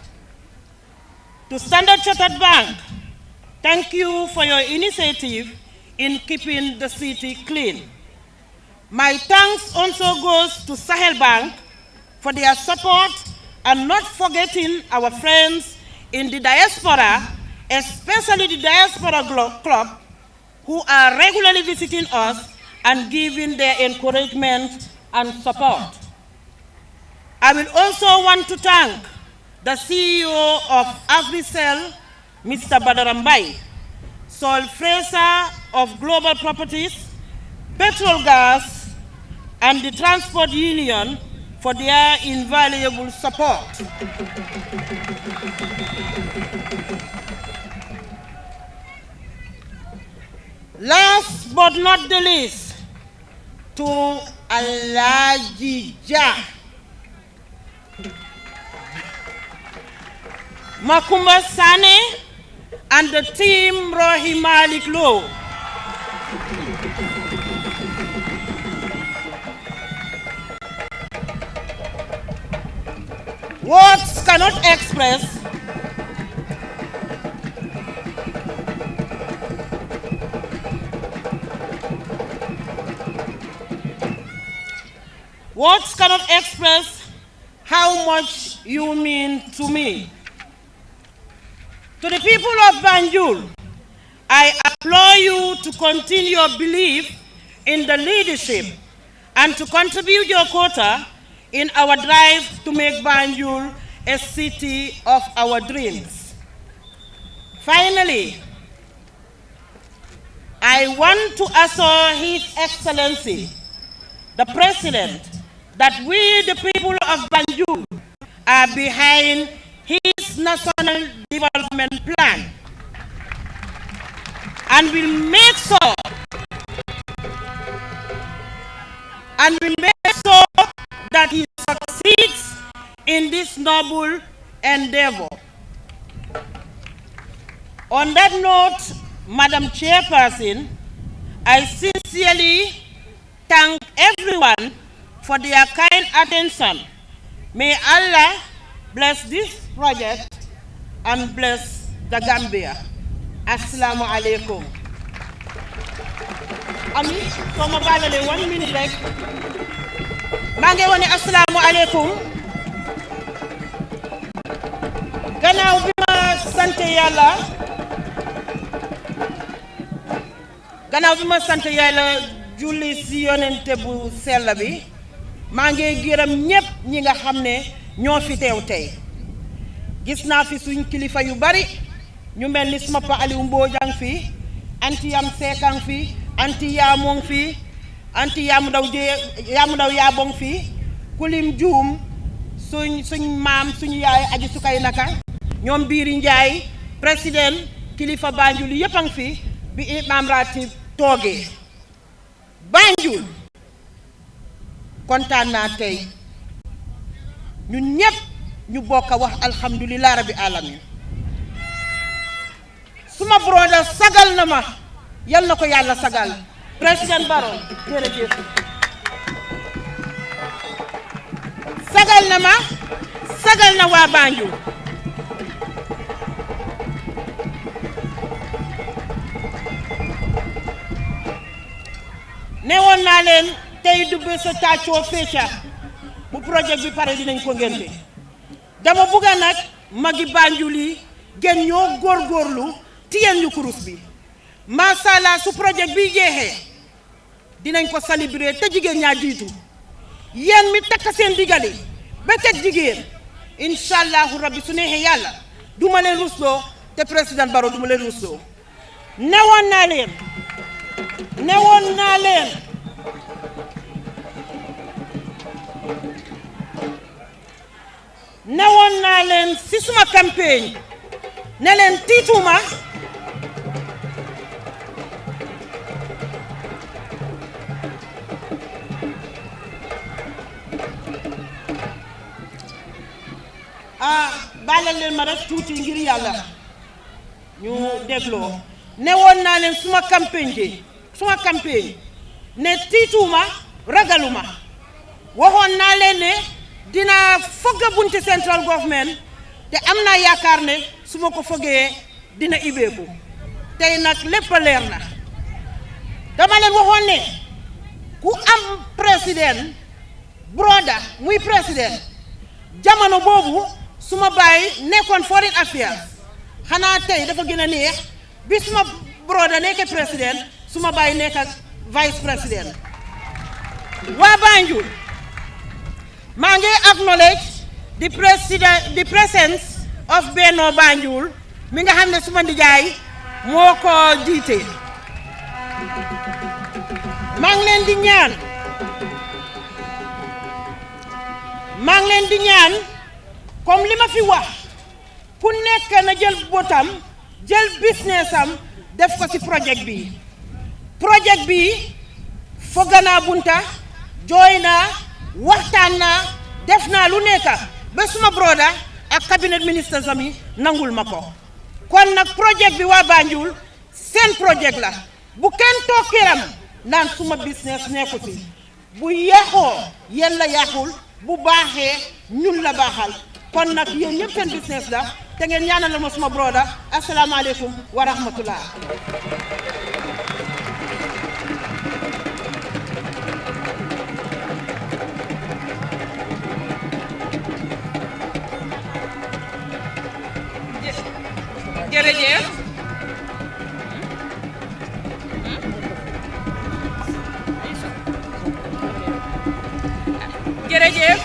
To Standard Chartered Bank, thank you for your initiative in keeping the city clean. My thanks also goes to Sahel Bank for their support and not forgetting our friends in the diaspora, especially the Diaspora Club, who are regularly visiting us and giving their encouragement and support. I will also want to thank the CEO of AfriCell, Mr. Badarambai, Sol Fraser of Global Properties, Petrol Gas, and the Transport Union for their invaluable support. Last but not the least, to Alhaji Jah, Makumba Sane, and the team Rohi Malik Low. Words cannot express how much you mean to me. To the people of Banjul, I implore you to continue your belief in the leadership and to contribute your quota in our drive to make Banjul a city of our dreams. Finally, I want to assure His Excellency, the President, that we, the people of Banjul, are behind his national development plan and will make sure that he succeeds in this noble endeavor. On that note, Madam Chairperson, I sincerely thank everyone for their kind attention. May Allah bless this project and bless the Gambia. Assalamu alaikum. Ami, so ma balale 1 minute rek. Mangi wone assalamu alaikum. Gannaaw bi ma sante Yàlla julli ci yonente bu sell bi. Mangi gërëm ñépp ñi nga xamné ñoo fi teew tey. Gis naa fi suñ kilifa yu bari ñu mel ni suma pa Aliou Mbojang fi, anti Yam Sekang fi, anti Yamong fi, anti Yamu Daw Yabong fi, kulim juum suñ maam suñu yaay aji sukay naka ñoom Biiri Njaay président kilifa Banjul yépp ang fi bi imam ratib toogee. Banjul kontaan naa tey ñun ñépp ñu bokk wax alhamdulillah rabbi alamin. Suma broda sagal na ma yal na ko Yàlla sagal président Barrow jërëjëf sagal na ma sagal na waa Banjul ne woon naa leen tey du bés a tàccoo féeca bu projet bi pare dinañ ko ngénte dama bugga nag magi Banjul yi gën ñoo góorgóorlu tiyeen ñu kurus bi masala su projet bi jeexee dinañ ko célébrer te jigéen ñaa jiitu yéen mi takk seen digali ba teg jigéen incha allahu rabbi su neexee yàlla duma leen rusloo te président Barrow duma leen rusloo newoon naa leen si suma campagne ne leen tiituma baalal leen ma rek tuuti ngir yàlla ñu dégloo ne woon naa leen suma campagne ne tiituma ragaluma waxoon naa leen ne dina fogga bunti central government te am naa yaakaar ne su ma ko foggee dina ibeeku tey nag lépp leer na dama leen waxoon ne ku am président broda muy président jamono boobu suma baay nekkoon foreign affairs xanaa tey dafa gën a neex bi suma broda nekk président suma baay nekk ak vice président waa Banjul maa ngi acknowledge the presence of Benno Banjul mi nga xam ne suma ndijaay moo ko jiite maa ngi leen di ñaan comme li ma fi wax ku nekk na jël botam jël business am def ko ci projet bi fogga naa bunta jooy naa waxtaan naa def naa lu nekk ba suma broda ak cabinet ministres am yi nangul ma ko kon nag projet bi waa Banjul seen projet la bu kenn toog këram naan suma business nekku ci bu yàqoo yéen la yàqul bu baaxee ñun la baaxal kon nag yéen ñëpp seen business la te ngeen ñaanal ma suma broda asalaamaaleykum wa rahmatullah jërëjëf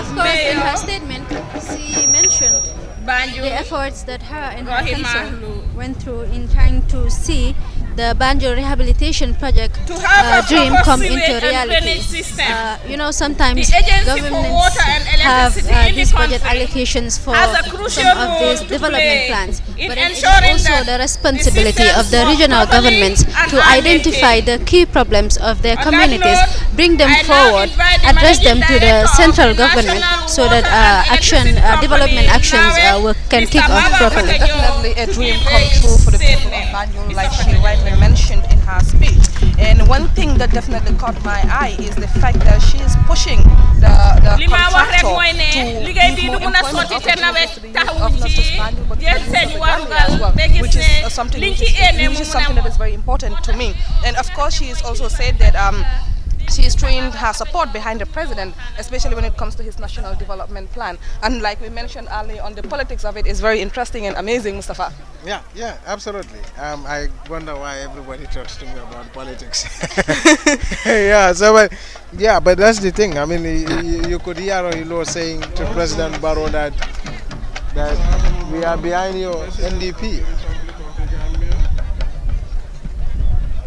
Of course, in her statement, she mentioned Banjul, the efforts that her and her council went through in trying to see the Banjul rehabilitation project dream come into reality. Sometimes governments have these budget allocations for some of these development plans, but it is also the responsibility of the regional governments to identify the key problems of their communities, bring them forward, address them to the central government so that development actions can kick off properly. Definitely a dream come true for the people of Banjul, like she rightly mentioned in her speech. And one thing that definitely caught my eye is the fact that she is pushing the contractor to give more employment opportunities to the youth of not just Banjul but as well, which is something that is very important to me. And of course, she has also said that she is trained her support behind the president, especially when it comes to his national development plan. And like we mentioned earlier on, the politics of it is very interesting and amazing, Mustafa. Yeah, absolutely. I wonder why everybody talks to me about politics. But that's the thing. I mean, you could hear Ilo saying to President Barrow that we are behind your NDP.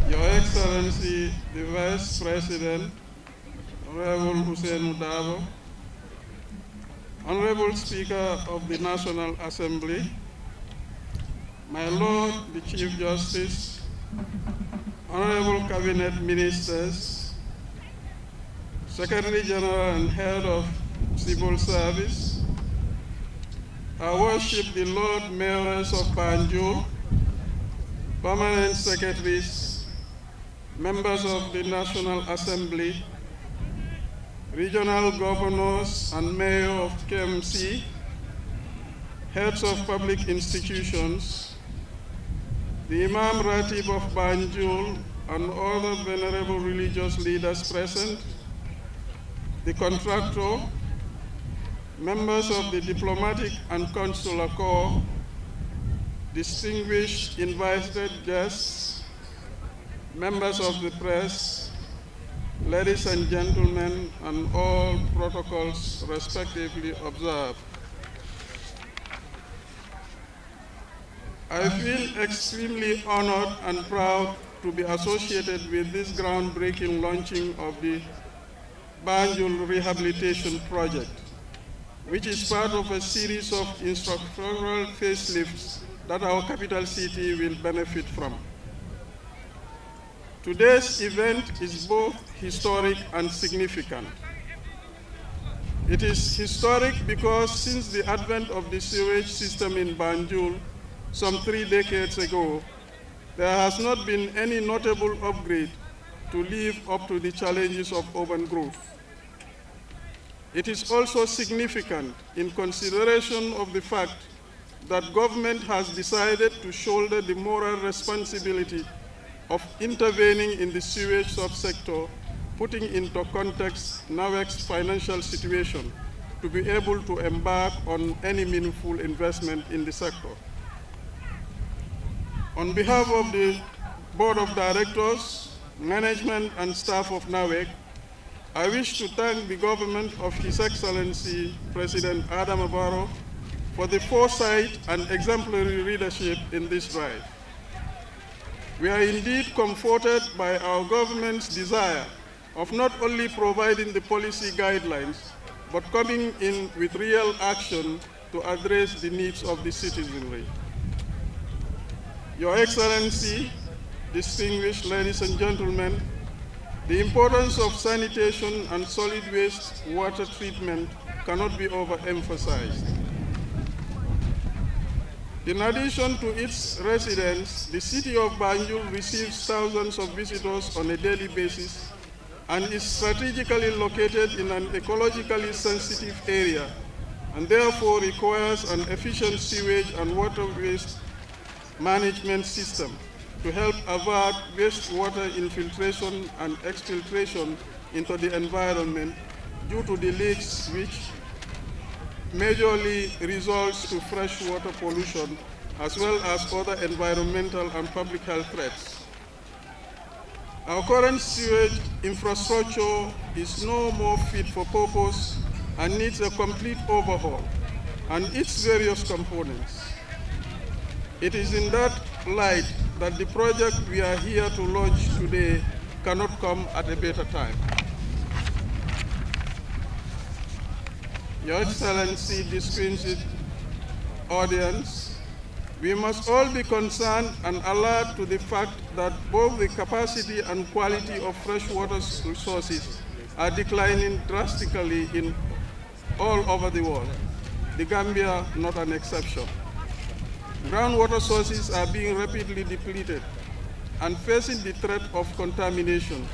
Your Excellency, the Vice President, Honorable Hussein Mudavo, Honorable Speaker of the National Assembly, my Lord the Chief Justice, Honorable Cabinet Ministers, Secretary General and Head of Civil Service, I worship the Lord Mayors of Banjul, Permanent Secretaries, members of the National Assembly, regional governors and mayor of KMC, heads of public institutions, the Imam Ratib of Banjul and other venerable religious leaders present, the contractor, members of the diplomatic and consular corps, distinguished invited guests, members of the press, ladies and gentlemen, and all protocols respectively observed. I feel extremely honored and proud to be associated with this groundbreaking launching of the Banjul Rehabilitation Project, which is part of a series of infrastructural facelifts that our capital city will benefit from. Today's event is both historic and significant. It is historic because since the advent of the sewage system in Banjul some 3 decades ago, there has not been any notable upgrade to live up to the challenges of urban growth. It is also significant in consideration of the fact that government has decided to shoulder the moral responsibility of intervening in the sewage subsector, putting into context NAWEC's financial situation to be able to embark on any meaningful investment in the sector. On behalf of the Board of Directors, management and staff of NAWEC, I wish to thank the government of His Excellency President Adam Barrow for the foresight and exemplary leadership in this drive. We are indeed comforted by our government's desire of not only providing the policy guidelines, but coming in with real action to address the needs of the citizenry. Your Excellency, distinguished ladies and gentlemen, the importance of sanitation and solid waste water treatment cannot be overemphasized. In addition to its residents, the city of Banjul receives thousands of visitors on a daily basis and is strategically located in an ecologically sensitive area and therefore requires an efficient sewage and water waste management system to help avert wastewater infiltration and exfiltration into the environment due to the leaks which majorly results to freshwater pollution as well as other environmental and public health threats. Our current sewage infrastructure is no more fit for purpose and needs a complete overhaul and its various components. It is in that light that the project we are here to launch today cannot come at a better time. Your Excellency, distinguished audience, we must all be concerned and alert to the fact that both the capacity and quality of freshwater resources are declining drastically in all over the world, the Gambia not an exception. Groundwater sources are being rapidly depleted and facing the threat of contamination.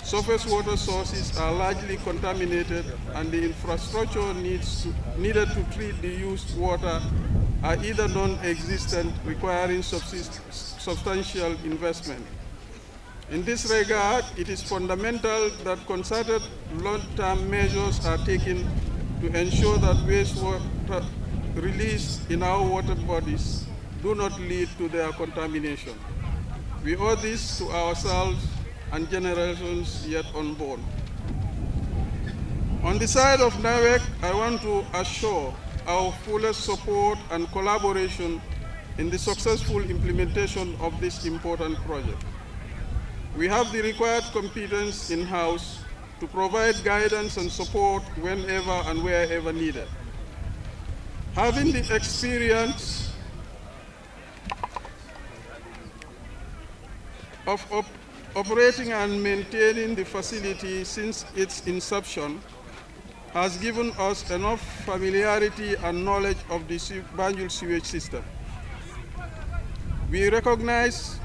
Surface water sources are largely contaminated and the infrastructure needed to treat the used water are either non-existent, requiring substantial investment. In this regard, it is fundamental that concerted long-term measures are taken to ensure that wastewater released in our water bodies do not lead to their contamination. We owe this to ourselves and generations yet unborn. On the side of NAWEC, I want to assure our fullest support and collaboration in the successful implementation of this important project. We have the required competence in-house to provide guidance and support whenever and wherever needed. Having the experience of operating and maintaining the facility since its inception has given us enough familiarity and knowledge of the Banjul sewage system. We recognize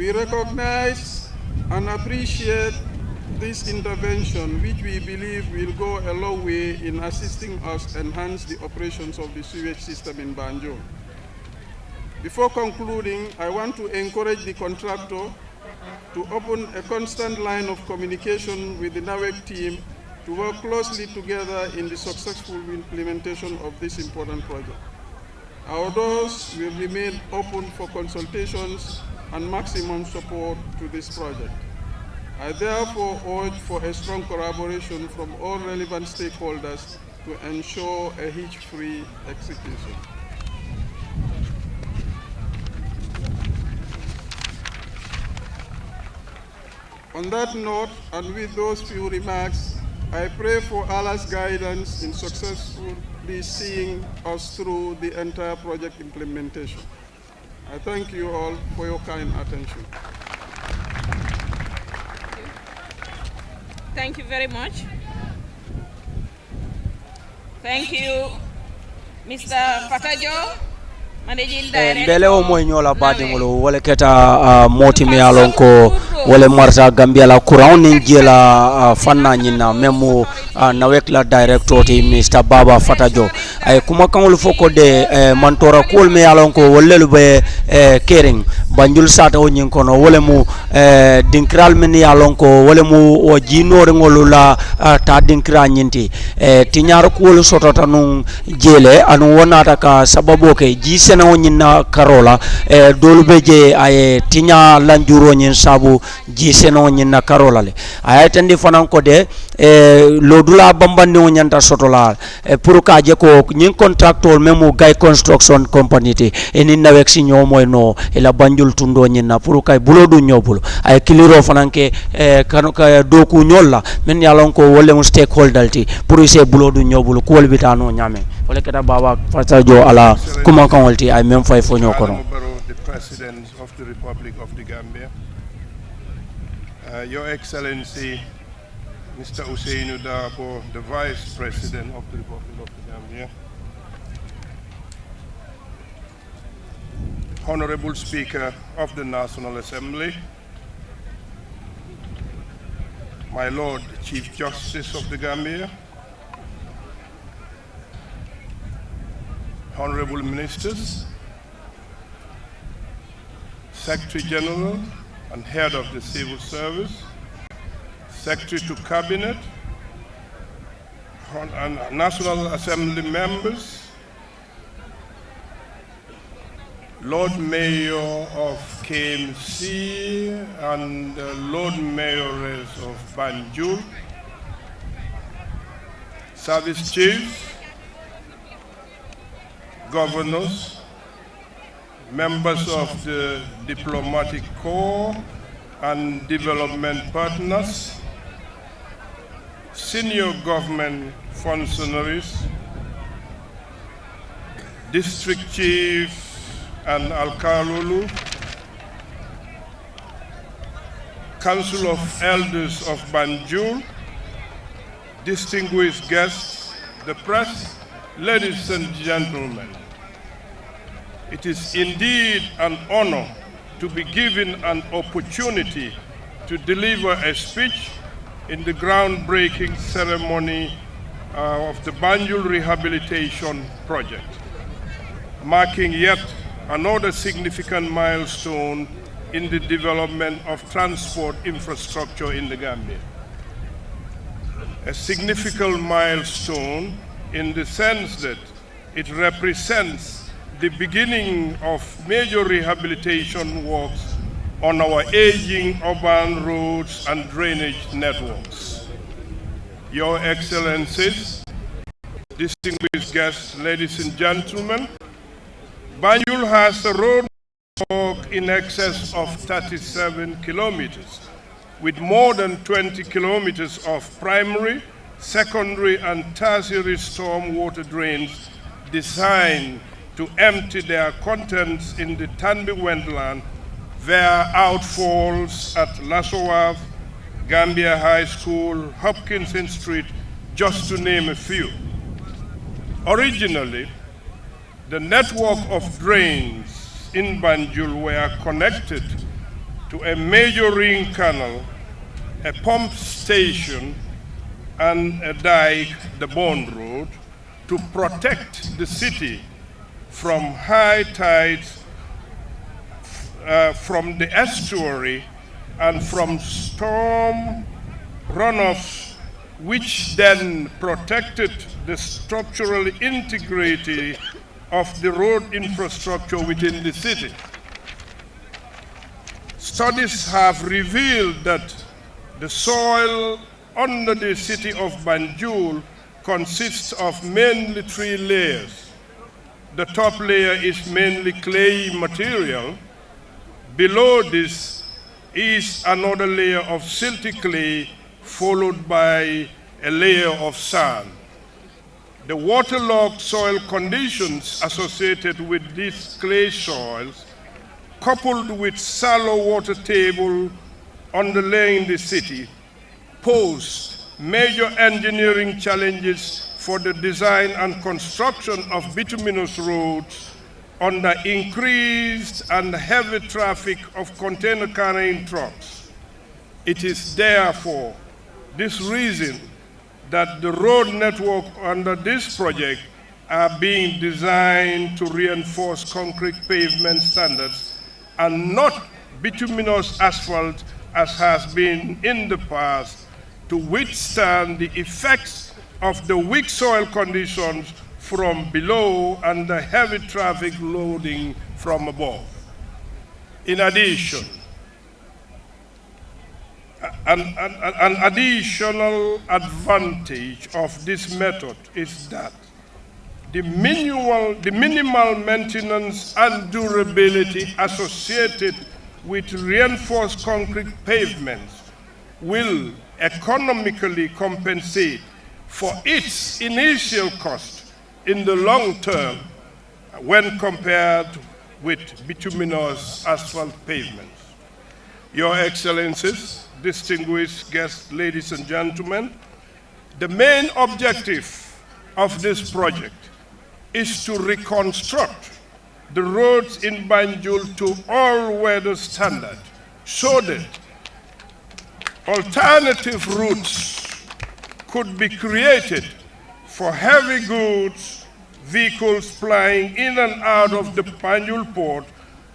We recognize and appreciate this intervention, which we believe will go a long way in assisting us enhance the operations of the sewage system in Banjul. Before concluding, I want to encourage the contractor to open a constant line of communication with the NAWEC team to work closely together in the successful implementation of this important project. Our doors will remain open for consultations and maximum support to this project. I therefore urge for a strong collaboration from all relevant stakeholders to ensure a hitch-free execution. On that note, and with those few remarks, I pray for Allah's guidance in successfully seeing us through the entire project implementation. I thank you all for your kind attention. Thank you very much. Thank you, Mr. Fatajo, Managing Director. Mbele o moy nyola badingolo wala keta moti mi alon ko wala marta Gambia la courant ni jela fanna nyina memu NAWEC la director ti Mr. Baba Fatajo ay kuma kangol foko de mantora kol mi alon ko wala lu be kering Banjul sata o nyin kono wala mu dinkral men alon ko wala mu o jinore ngolu la ta dinkra nyinti ti nyar ko wala sotota nun jele anu wonata ka sababo ke ji sena o nyina karola dolu beje ay tinya lanjuro nyin sabu ji sena o nyina karola le ay tandi fanan ko de lodula bambandi o nyanta sotola pour ka je ko nyin contractor memu gay construction company ti eni NAWEC si nyomo no ela Banjul tundo nyina pour kay bulodu nyobul ay kiliro fanan ke kanu ka doku nyolla men yalon ko wolle mu stakeholder ti pour se bulodu nyobul ko wol bitano nyame wala keta Baba Fatajo ala kuma kan wolti ay même fay fo ñokono. The President of the Republic of the Gambia, Your Excellency Mr. Ousainou Darboe, the Vice President of the Republic of the Gambia, Honorable Speaker of the National Assembly, my Lord Chief Justice of the Gambia, Honorable Ministers, Secretary General and Head of the Civil Service, Secretary to Cabinet, and National Assembly members, Lord Mayor of KMC and Lord Mayoress of Banjul, Service Chiefs, Governors, members of the Diplomatic Corps and development partners, senior government functionaries, district chiefs and Alkalulu, Council of Elders of Banjul, distinguished guests, the press, ladies and gentlemen. It is indeed an honor to be given an opportunity to deliver a speech in the groundbreaking ceremony of the Banjul Rehabilitation Project, marking yet another significant milestone in the development of transport infrastructure in the Gambia. A significant milestone in the sense that it represents the beginning of major rehabilitation works on our aging urban roads and drainage networks. Your Excellencies, distinguished guests, ladies and gentlemen, Banjul has a road network in excess of 37 kilometers, with more than 20 kilometers of primary, secondary, and tertiary storm water drains designed to empty their contents in the Tanbi wetland via outfalls at Lassowav, Gambia High School, Hopkinson Street, just to name a few. Originally, the network of drains in Banjul were connected to a major ring canal, a pump station, and a dike, the Bond Road, to protect the city from high tides from the estuary and from storm runoffs, which then protected the structural integrity of the road infrastructure within the city. Studies have revealed that the soil under the city of Banjul consists of mainly 3 layers. The top layer is mainly clay material. Below this is another layer of silty clay, followed by a layer of sand. The waterlogged soil conditions associated with these clay soils, coupled with shallow water table underlaying the city, pose major engineering challenges for the design and construction of bituminous roads under increased and heavy traffic of container carrying trucks. It is therefore this reason that the road network under this project are being designed to reinforce concrete pavement standards and not bituminous asphalt as has been in the past, to withstand the effects of the weak soil conditions from below and the heavy traffic loading from above. In addition, an additional advantage of this method is that the minimal maintenance and durability associated with reinforced concrete pavements will economically compensate for its initial cost in the long term when compared with bituminous asphalt pavements. Your Excellencies, distinguished guests, ladies and gentlemen, the main objective of this project is to reconstruct the roads in Banjul to all-weather standard so that alternative routes could be created for heavy goods vehicles plying in and out of the Banjul port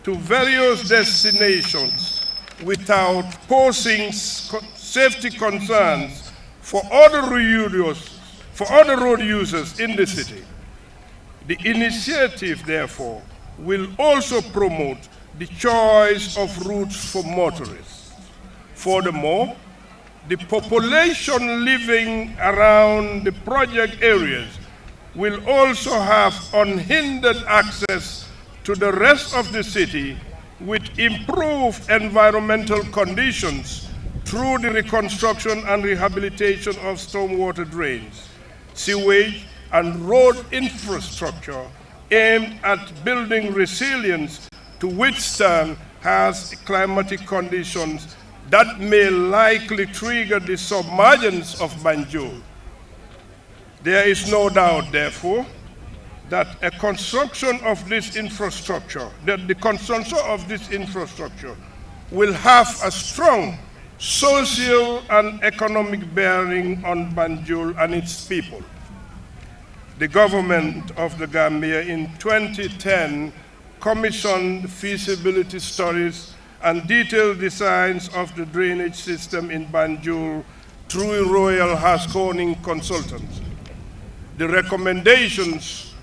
to various destinations without posing safety concerns for other road users in the city. The initiative, therefore, will also promote the choice of routes for motorists. Furthermore, the population living around the project areas will also have unhindered access to the rest of the city with improved environmental conditions through the reconstruction and rehabilitation of stormwater drains, sewage, and road infrastructure aimed at building resilience to withstand harsh climatic conditions that may likely trigger the submergence of Banjul. There is no doubt, therefore, that the construction of this infrastructure will have a strong social and economic bearing on Banjul and its people. The government of the Gambia in 2010 commissioned feasibility studies and detailed designs of the drainage system in Banjul through Royal Haskoning Consultants. The recommendations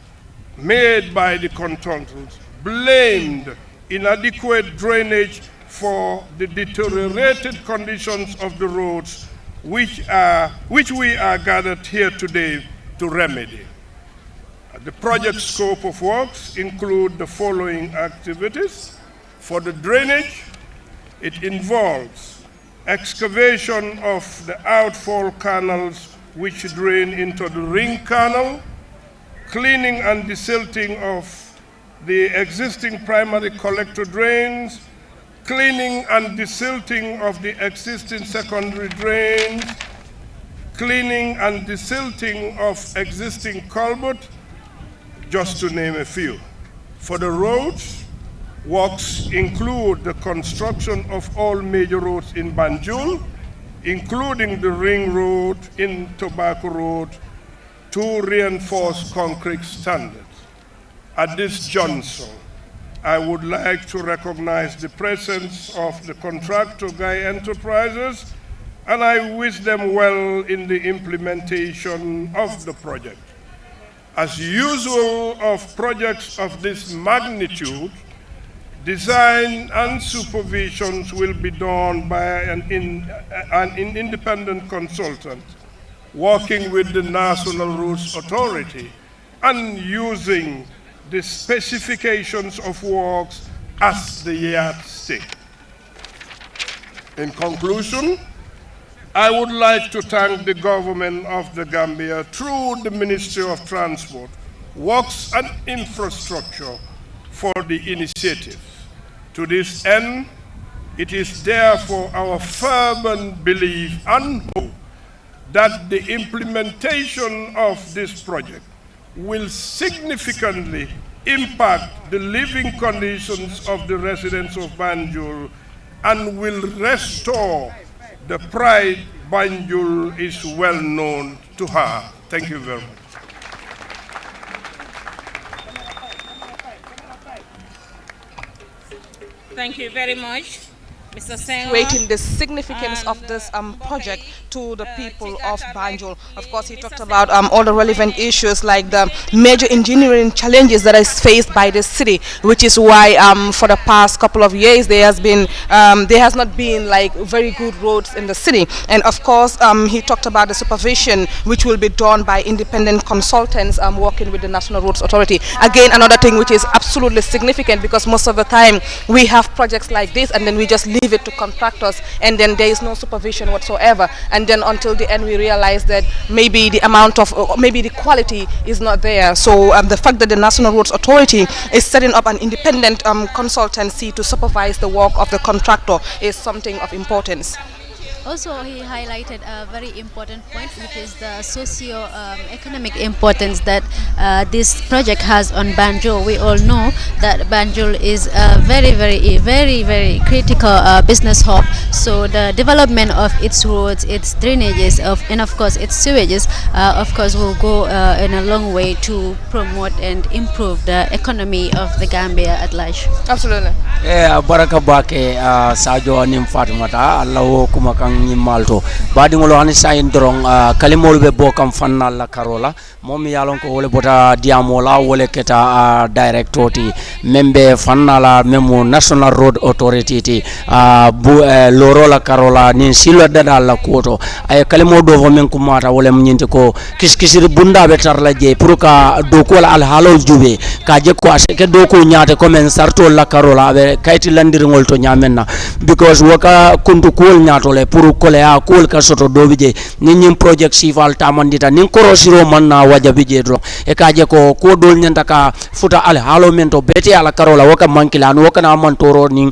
made by the consultants blamed inadequate drainage for the deteriorated conditions of the roads which we are gathered here today to remedy. The project scope of works include the following activities. For the drainage, it involves excavation of the outfall canals which drain into the ring canal, cleaning and desilting of the existing primary collector drains, cleaning and desilting of the existing secondary drains, cleaning and desilting of existing culvert, just to name a few. For the roads, Works include the construction of all major roads in Banjul, including the ring road in Tobacco Road, to reinforce concrete standards. At this juncture, I would like to recognize the presence of the contractor Guy Enterprises, and I wish them well in the implementation of the project. As usual of projects of this magnitude, design and supervision will be done by an independent consultant working with the National Roads Authority and using the specifications of works as the yardstick. In conclusion, I would like to thank the government of the Gambia through the Ministry of Transport, Works and Infrastructure for the initiative. To this end, it is therefore our fervent belief and hope that the implementation of this project will significantly impact the living conditions of the residents of Banjul and will restore the pride Banjul is well known to her. Thank you very much. Thank you very much, Mr. Senghor. Weighting the significance of this project to the people of Banjul. Of course, he talked about all the relevant issues like the major engineering challenges that is faced by the city, which is why for the past couple of years there has not been like very good roads in the city. And of course, he talked about the supervision which will be done by independent consultants working with the National Roads Authority. Again, another thing which is absolutely significant, because most of the time we have projects like this and then we just leave it to contractors and then there is no supervision whatsoever, and then until the end we realize that maybe the amount of maybe the quality is not there. So the fact that the National Roads Authority is setting up an independent consultancy to supervise the work of the contractor is something of importance. Also, he highlighted a very important point, which is the socio-economic importance that this project has on Banjul. We all know that Banjul is a very critical business hub. So the development of its roads, its drainages, and of course its sewages, of course, will go in a long way to promote and improve the economy of the Gambia at large. Absolutely. Baraka bake Sadio anim Fatimata Allah kumakang malto badi ngolo hani sayin dorong kalimol be bokam fanna la karola mom yalon ko wole bota diamola wole keta directoti membe fanna la memo National Road Authority ti loro la karola ni silo dada la koto ay kalimo do vo men kumata wole mnyinte ko kiskisir bunda be tar la je pour ka do ko la al halol jube ka je ko aseke do ko nyaate ko men sarto la karola be kayti landirngol to nyamenna because waka kuntu ko nyaato le pour ko le a ko ka soto do bije nin project sifal tamandita nin korosiro man na wajabi je do e ka je ko dol nyanta ka futa al halo men to beti ala karola waka mankilano waka na man toro nin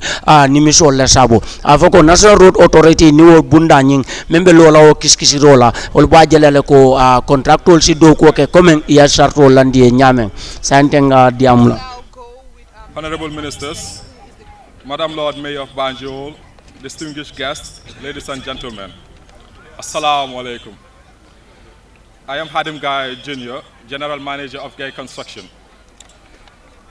nimisol le sabo afoko National Road Authority ni wo bunda nin membe lola o kiskisiro la ol bajelale ko contractol si do ko ke comme ya sarto landi nyamen santenga diamla. Honorable Ministers, Madam Lord Mayor of Banjul, distinguished guests, ladies and gentlemen, Assalamu alaikum. I am Hadim Gai Jr., General Manager of Gai Construction.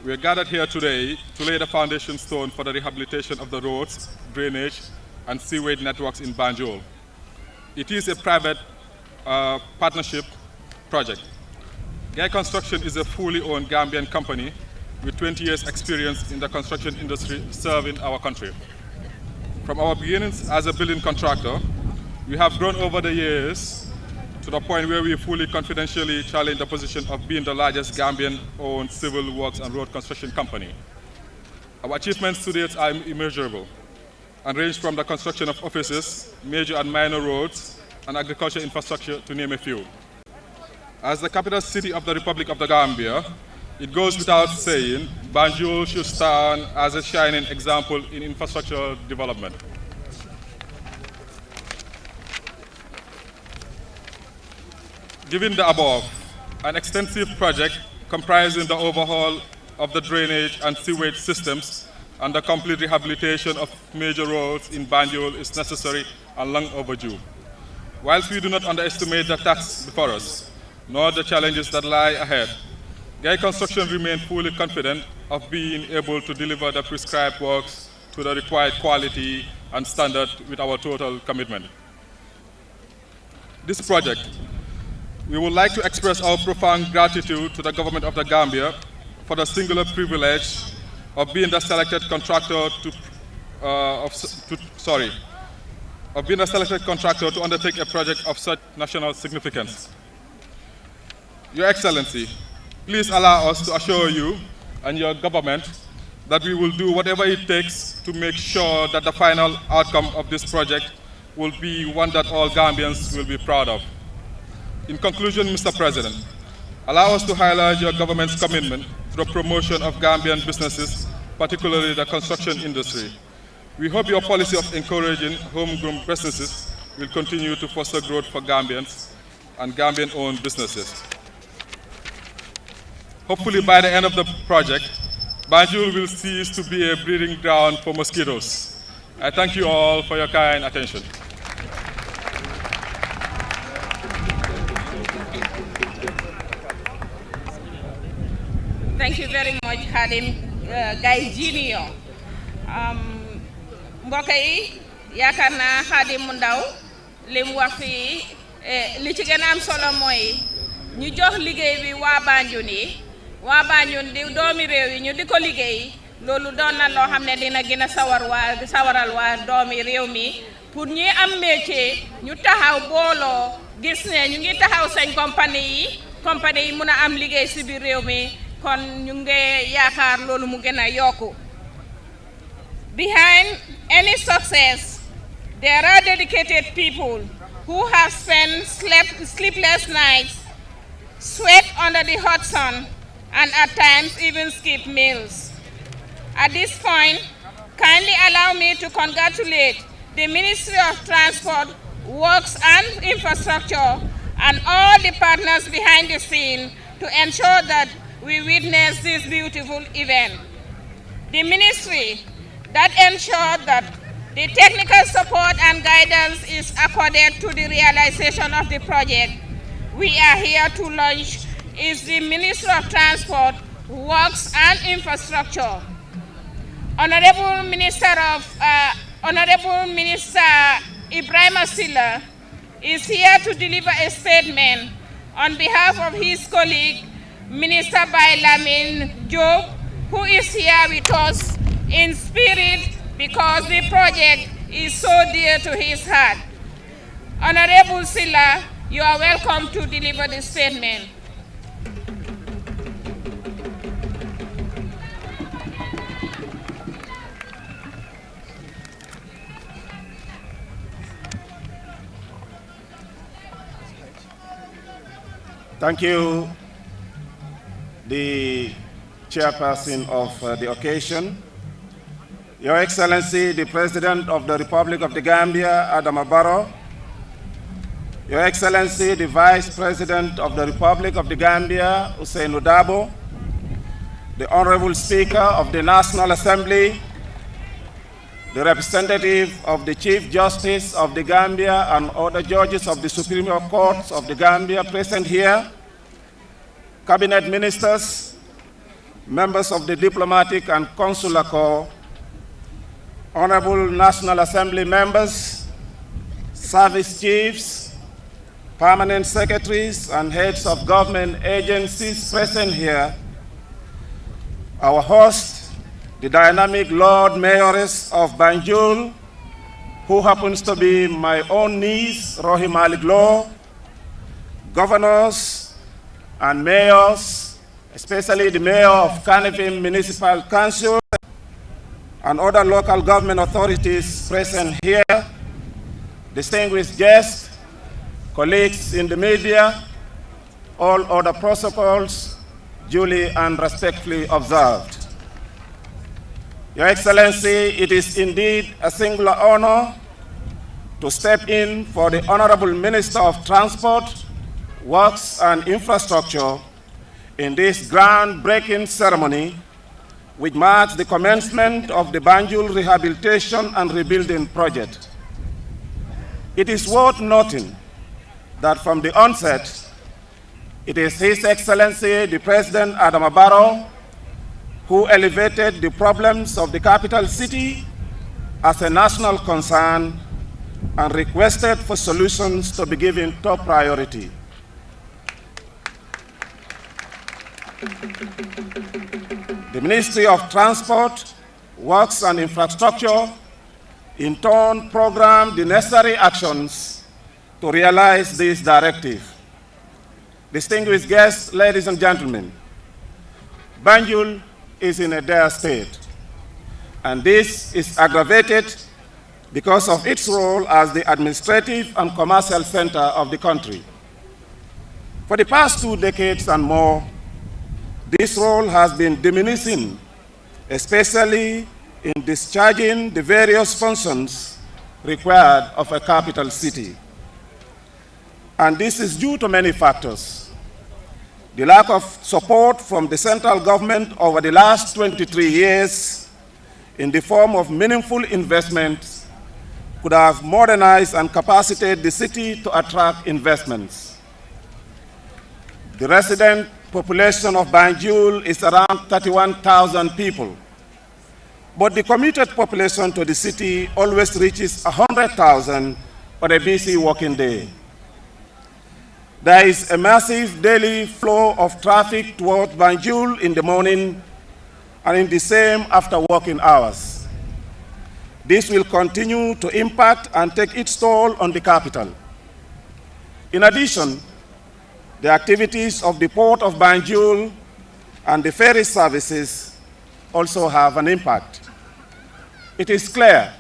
We are gathered here today to lay the foundation stone for the rehabilitation of the roads, drainage, and sewage networks in Banjul. It is a private partnership project. Gai Construction is a fully owned Gambian company with 20 years experience in the construction industry serving our country. From our beginnings as a building contractor, we have grown over the years to the point where we fully confidentially challenge the position of being the largest Gambian-owned civil works and road construction company. Our achievements to date are immeasurable and range from the construction of offices, major and minor roads, and agricultural infrastructure, to name a few. As the capital city of the Republic of the Gambia, it goes without saying, Banjul should stand as a shining example in infrastructure development. Given the above, an extensive project comprising the overhaul of the drainage and sewage systems and the complete rehabilitation of major roads in Banjul is necessary and long overdue. Whilst we do not underestimate the task before us, nor the challenges that lie ahead, Gay Construction remains fully confident of being able to deliver the prescribed works to the required quality and standard with our total commitment. This project, we would like to express our profound gratitude to the government of the Gambia for the singular privilege of being the selected contractor to undertake a project of such national significance. Your Excellency, please allow us to assure you and your government that we will do whatever it takes to make sure that the final outcome of this project will be one that all Gambians will be proud of. In conclusion, Mr. President, allow us to highlight your government's commitment to the promotion of Gambian businesses, particularly the construction industry. We hope your policy of encouraging homegrown businesses will continue to foster growth for Gambians and Gambian-owned businesses. Hopefully by the end of the project, Banjul will cease to be a breeding ground for mosquitoes. I thank you all for your kind attention. Thank you very much, Hadim Guy Junior. Mbokk yi yaakaar naa Hadim mu ndaw li mu wax fii li ci gën a am solo mooy ñu jox liggéey bi waa Banjul yi waa Banjul di doomi réew yi ñu di ko liggéey loolu doon na loo xam ne dina gën a sawaral waa doomi réew mi pour ñi am métier ñu taxaw booloo gis ne ñu ngi taxaw seen compagnie yi mun a am liggéey si biir réew mi kon ñu ngi yaakaar loolu mu gën a yokku. Behind any success, there are dedicated people who have spent sleepless nights, sweat under the hot sun, and at times even skip meals. At this point, kindly allow me to congratulate the Ministry of Transport, Works and Infrastructure, and all the partners behind the scene to ensure that we witness this beautiful event. The ministry that ensured that the technical support and guidance is accorded to the realization of the project we are here to launch is the Ministry of Transport, Works and Infrastructure. Honorable Minister Ibrahim Asila is here to deliver a statement on behalf of his colleague, Minister Bailamin Job, who is here with us in spirit because the project is so dear to his heart. Honorable Silla, you are welcome to deliver the statement. Thank you, the chairperson of the occasion. Your Excellency, the President of the Republic of the Gambia, Adama Barrow. Your Excellency, the Vice President of the Republic of the Gambia, Hussein Udabo. The Honorable Speaker of the National Assembly, the representative of the Chief Justice of the Gambia and other judges of the Supreme Court of the Gambia present here, Cabinet Ministers, members of the Diplomatic and Consular Corps, Honorable National Assembly members, service chiefs, permanent secretaries, and heads of government agencies present here, our host, the dynamic Lord Mayoress of Banjul, who happens to be my own niece, Rohi Malik Law, governors and mayors, especially the mayor of Kanifing Municipal Council, and other local government authorities present here, distinguished guests, colleagues in the media, all other protocols duly and respectfully observed. Your Excellency, it is indeed a singular honor to step in for the Honorable Minister of Transport, Works and Infrastructure in this groundbreaking ceremony, which marks the commencement of the Banjul Rehabilitation and Rebuilding Project. It is worth noting that from the onset, it is His Excellency the President Adama Barrow who elevated the problems of the capital city as a national concern and requested for solutions to be given top priority. The Ministry of Transport, Works and Infrastructure in turn programmed the necessary actions to realize this directive. Distinguished guests, ladies and gentlemen, Banjul is in a dire state, and this is aggravated because of its role as the administrative and commercial center of the country. For the past 2 decades and more, this role has been diminishing, especially in discharging the various functions required of a capital city. And this is due to many factors. The lack of support from the central government over the last 23 years in the form of meaningful investments could have modernized and capacitated the city to attract investments. The resident population of Banjul is around 31,000 people, but the commuted population to the city always reaches 100,000 on a busy working day. There is a massive daily flow of traffic towards Banjul in the morning and in the same after working hours. This will continue to impact and take its toll on the capital. In addition, the activities of the Port of Banjul and the ferry services also have an impact. It is clear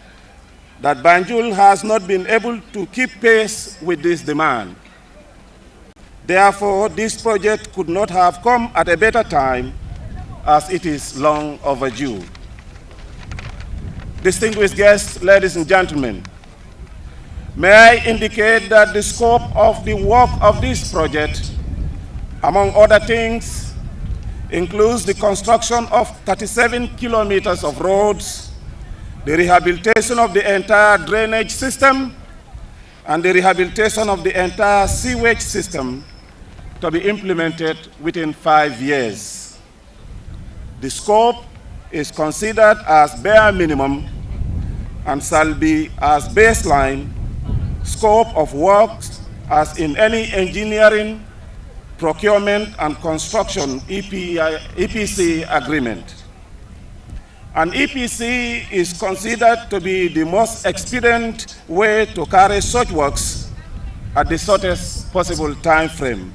that Banjul has not been able to keep pace with this demand. Therefore, this project could not have come at a better time, as it is long overdue. Distinguished guests, ladies and gentlemen, may I indicate that the scope of the work of this project, among other things, includes the construction of 37 kilometers of roads, the rehabilitation of the entire drainage system, and the rehabilitation of the entire sewage system to be implemented within 5 years. The scope is considered as bare minimum and shall be as baseline scope of works as in any engineering, procurement and construction EPC agreement. An EPC is considered to be the most expedient way to carry such works at the shortest possible time frame.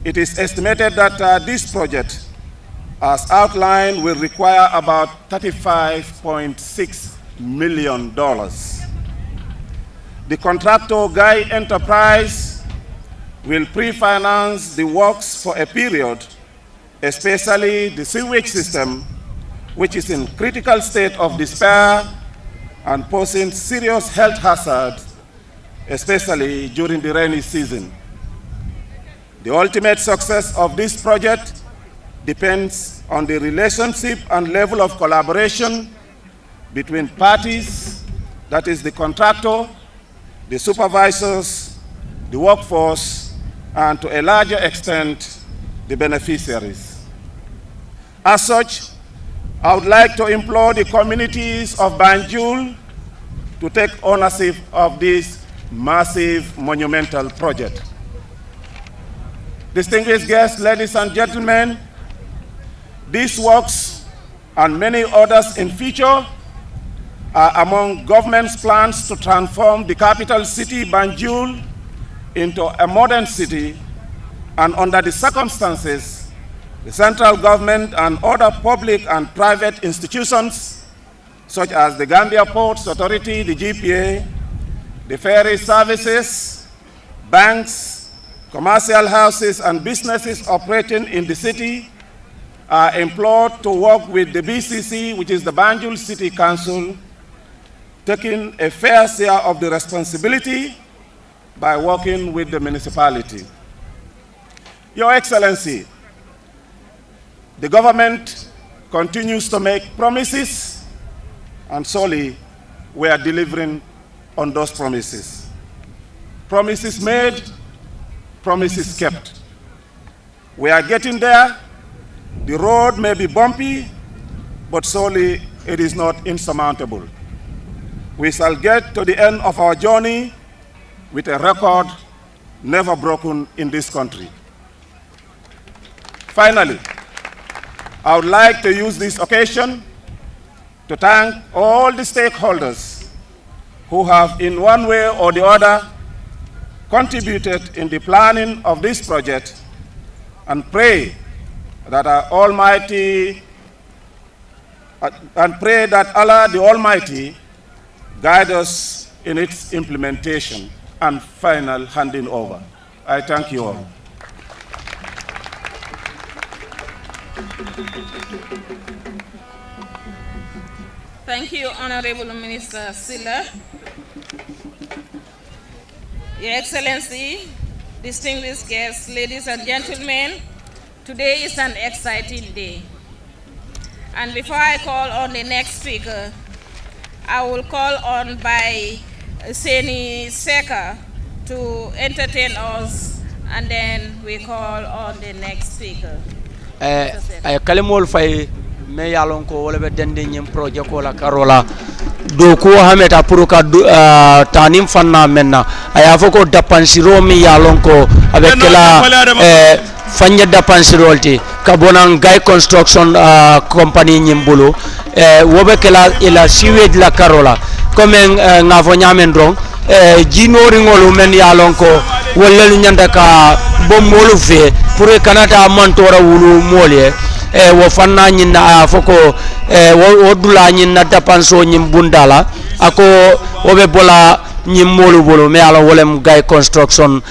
It is estimated that this project, as outlined, will require about $35.6 million. The contractor Guy Enterprise will pre-finance the works for a period, especially the sewage system, which is in critical state of despair and posing serious health hazards, especially during the rainy season. The ultimate success of this project depends on the relationship and level of collaboration between parties, that is the contractor, the supervisors, the workforce, and to a larger extent, the beneficiaries. As such, I would like to implore the communities of Banjul to take ownership of this massive monumental project. Distinguished guests, ladies and gentlemen, these works and many others in future are among government's plans to transform the capital city, Banjul, into a modern city, and under the circumstances, the central government and other public and private institutions, such as the Gambia Ports Authority, the GPA, the ferry services, banks, commercial houses and businesses operating in the city are implored to work with the BCC, which is the Banjul City Council, taking a fair share of the responsibility by working with the municipality. Your Excellency, the government continues to make promises, and solely we are delivering on those promises. Promises made, promises kept. We are getting there. The road may be bumpy, but solely it is not insurmountable. We shall get to the end of our journey with a record never broken in this country. Finally, I would like to use this occasion to thank all the stakeholders who have in one way or the other contributed in the planning of this project, and pray that Allah the Almighty guide us in its implementation and final handing over. I thank you all. Thank you, Honorable Minister Silla. Your Excellency, distinguished guests, ladies and gentlemen, today is an exciting day. And before I call on the next speaker, I will call on by Seni Seka to entertain us, and then we call on the next speaker. Kalimol fay me yalon ko wala be dende nyim projet ko la karola do ko hameta pour ka tanim fanna menna aya foko dapansiro mi yalon ko avec la fanya dapansirolti ka bonan gay construction company nyimbulu wobe kala ila siwed la karola comme ngafo nyamen ron jinori ngolu men yalon ko wala nyanda ka bomolu fe pour kanata mantora wulu molye wo fanna nyina foko wo dula nyina dapanso nyim bundala ako wobe bola nyim molu bolo me ala wolem gay construction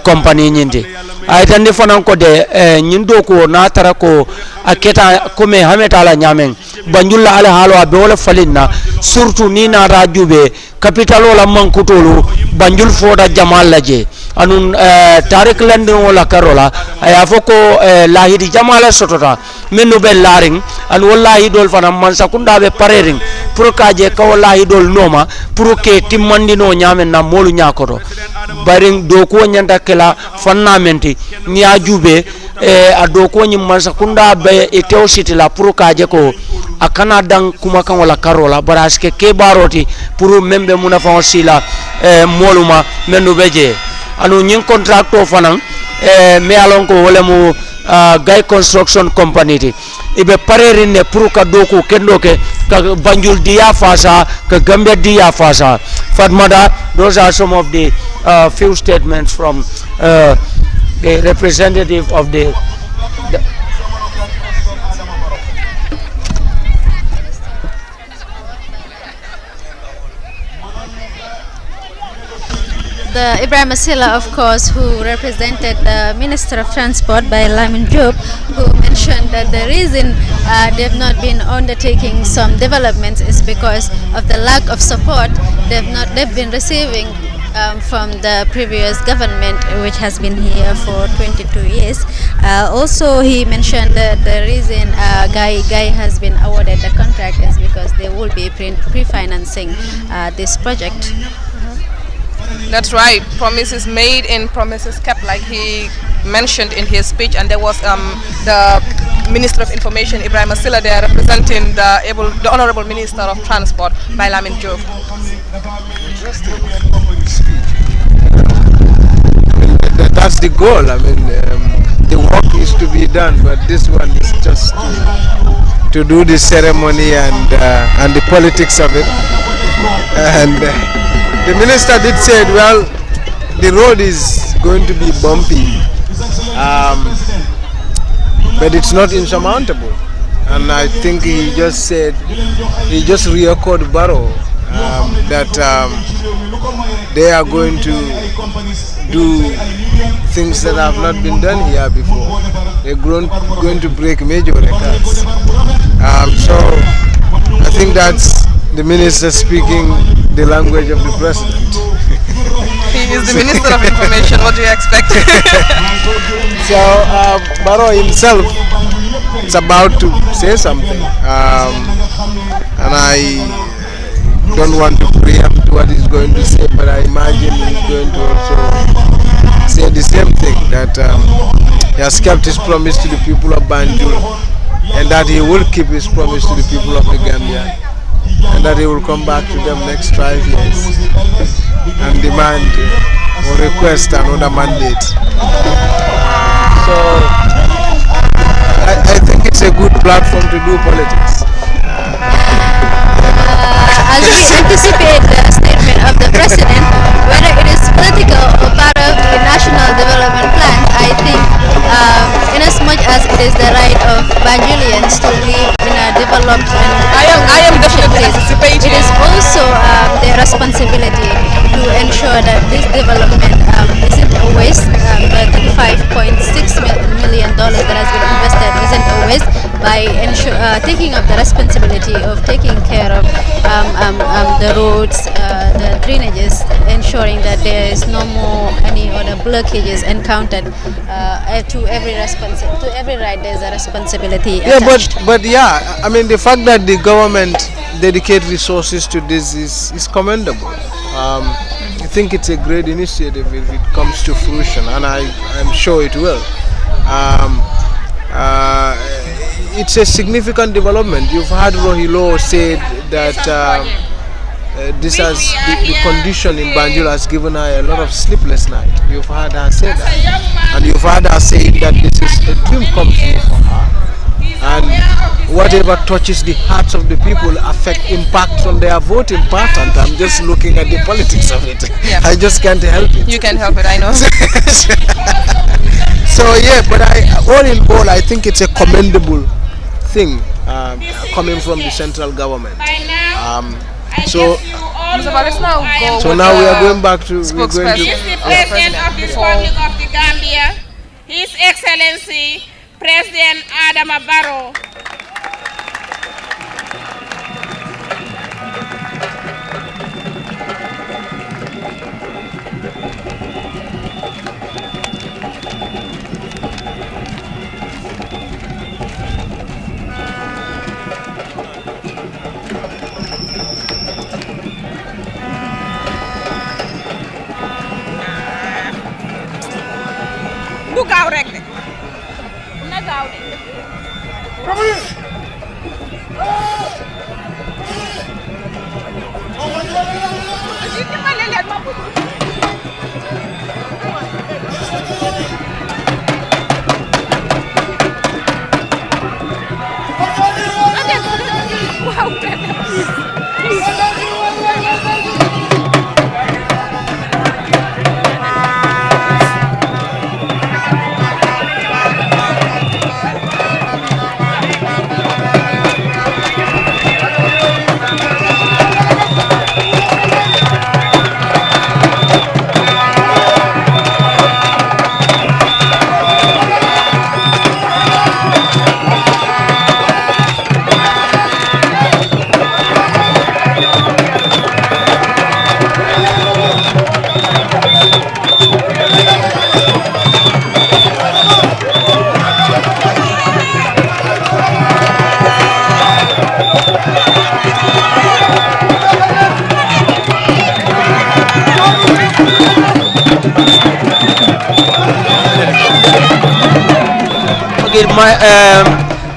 company nyindi ay tan fanan ko de nyindo ko na tara ko aketa ko me hameta la nyamen banjul ala halo abe wala falinna surtout ni na rajube capital wala mankutolu banjul foda jamal laje anun tarik landin wala karola aya foko lahidi jamala sotota menu be laring an wallahi dol fana man sakunda be parering pour kaje ka wallahi dol noma pour ke timmandino nyamen na molu nyakoto baring do ko nyanda kala fannamenti ni ajube a do ko nyim man sakunda be e tewsiti la pour kaje ko akana dang kuma kan wala karola baraske ke baroti pour membe munafa sila moluma menu beje anu nyin contracto fanan me alon ko wala mu gay construction company ti ibe parerin ne pour ka doku kendo ke ka Banjul dia fasa ka Gambia dia fasa Fatmada. Those are some of the few statements from the representative of the Ibrahim Asila, of course, who represented the Minister of Transport by Lamin Job, who mentioned that the reason they've not been undertaking some developments is because of the lack of support they've been receiving from the previous government, which has been here for 22 years. Also, he mentioned that the reason Guy has been awarded the contract is because they will be pre-financing this project. That's right. Promises made and promises kept, like he mentioned in his speech. And there was the Minister of Information, Ibrahim Asila, there representing the Honorable Minister of Transport, by Lamin Job. That's the goal. I mean, the work is to be done, but this one is just to do the ceremony and the politics of it. And the minister did say, well, the road is going to be bumpy, but it's not insurmountable. And I think he just said, he just re-echoed Barrow that they are going to do things that have not been done here before. They're going to break major records. So I think that's the minister speaking the language of the president. He is the Minister of Information. What do you expect? So Barrow himself is about to say something, and I don't want to preempt what he's going to say, but I imagine he's going to also say the same thing, that he has kept his promise to the people of Banjul, and that he will keep his promise to the people of the Gambia, and that he will come back to them next 5 years and demand or request another mandate. So I think it's a good platform to do politics. As we anticipate the statement of the president, whether it is political or part of the national development plan, I think in as much as it is the right of Banjulians to live in a developed and I am definitely anticipating. it is also their responsibility to ensure that this development isn't a waste. The $35.6 million that has been invested isn't a waste, by taking up the responsibility of taking care of the roads, the drainages, ensuring that there is no more any other blockages encountered. To every right there's a responsibility attached. But yeah, I mean, the fact that the government dedicate resources to this is commendable. I think it's a great initiative if it comes to fruition, and I'm sure it will. It's a significant development. You've heard Rohilo say that this has the condition in Banjul has given her a lot of sleepless nights. You've heard her say that, and you've heard her saying that this is a dream come true for her. And whatever touches the hearts of the people impacts on their voting pattern. I'm just looking at the politics of it. Yeah. I just can't help it. You can help it, I know. So yeah, but all in all, I think it's a commendable thing coming from the central government. So now we are going back to He is the President of the Republic of the Gambia, His Excellency President Adama Barrow. Bu gaaw rek de na gaaw de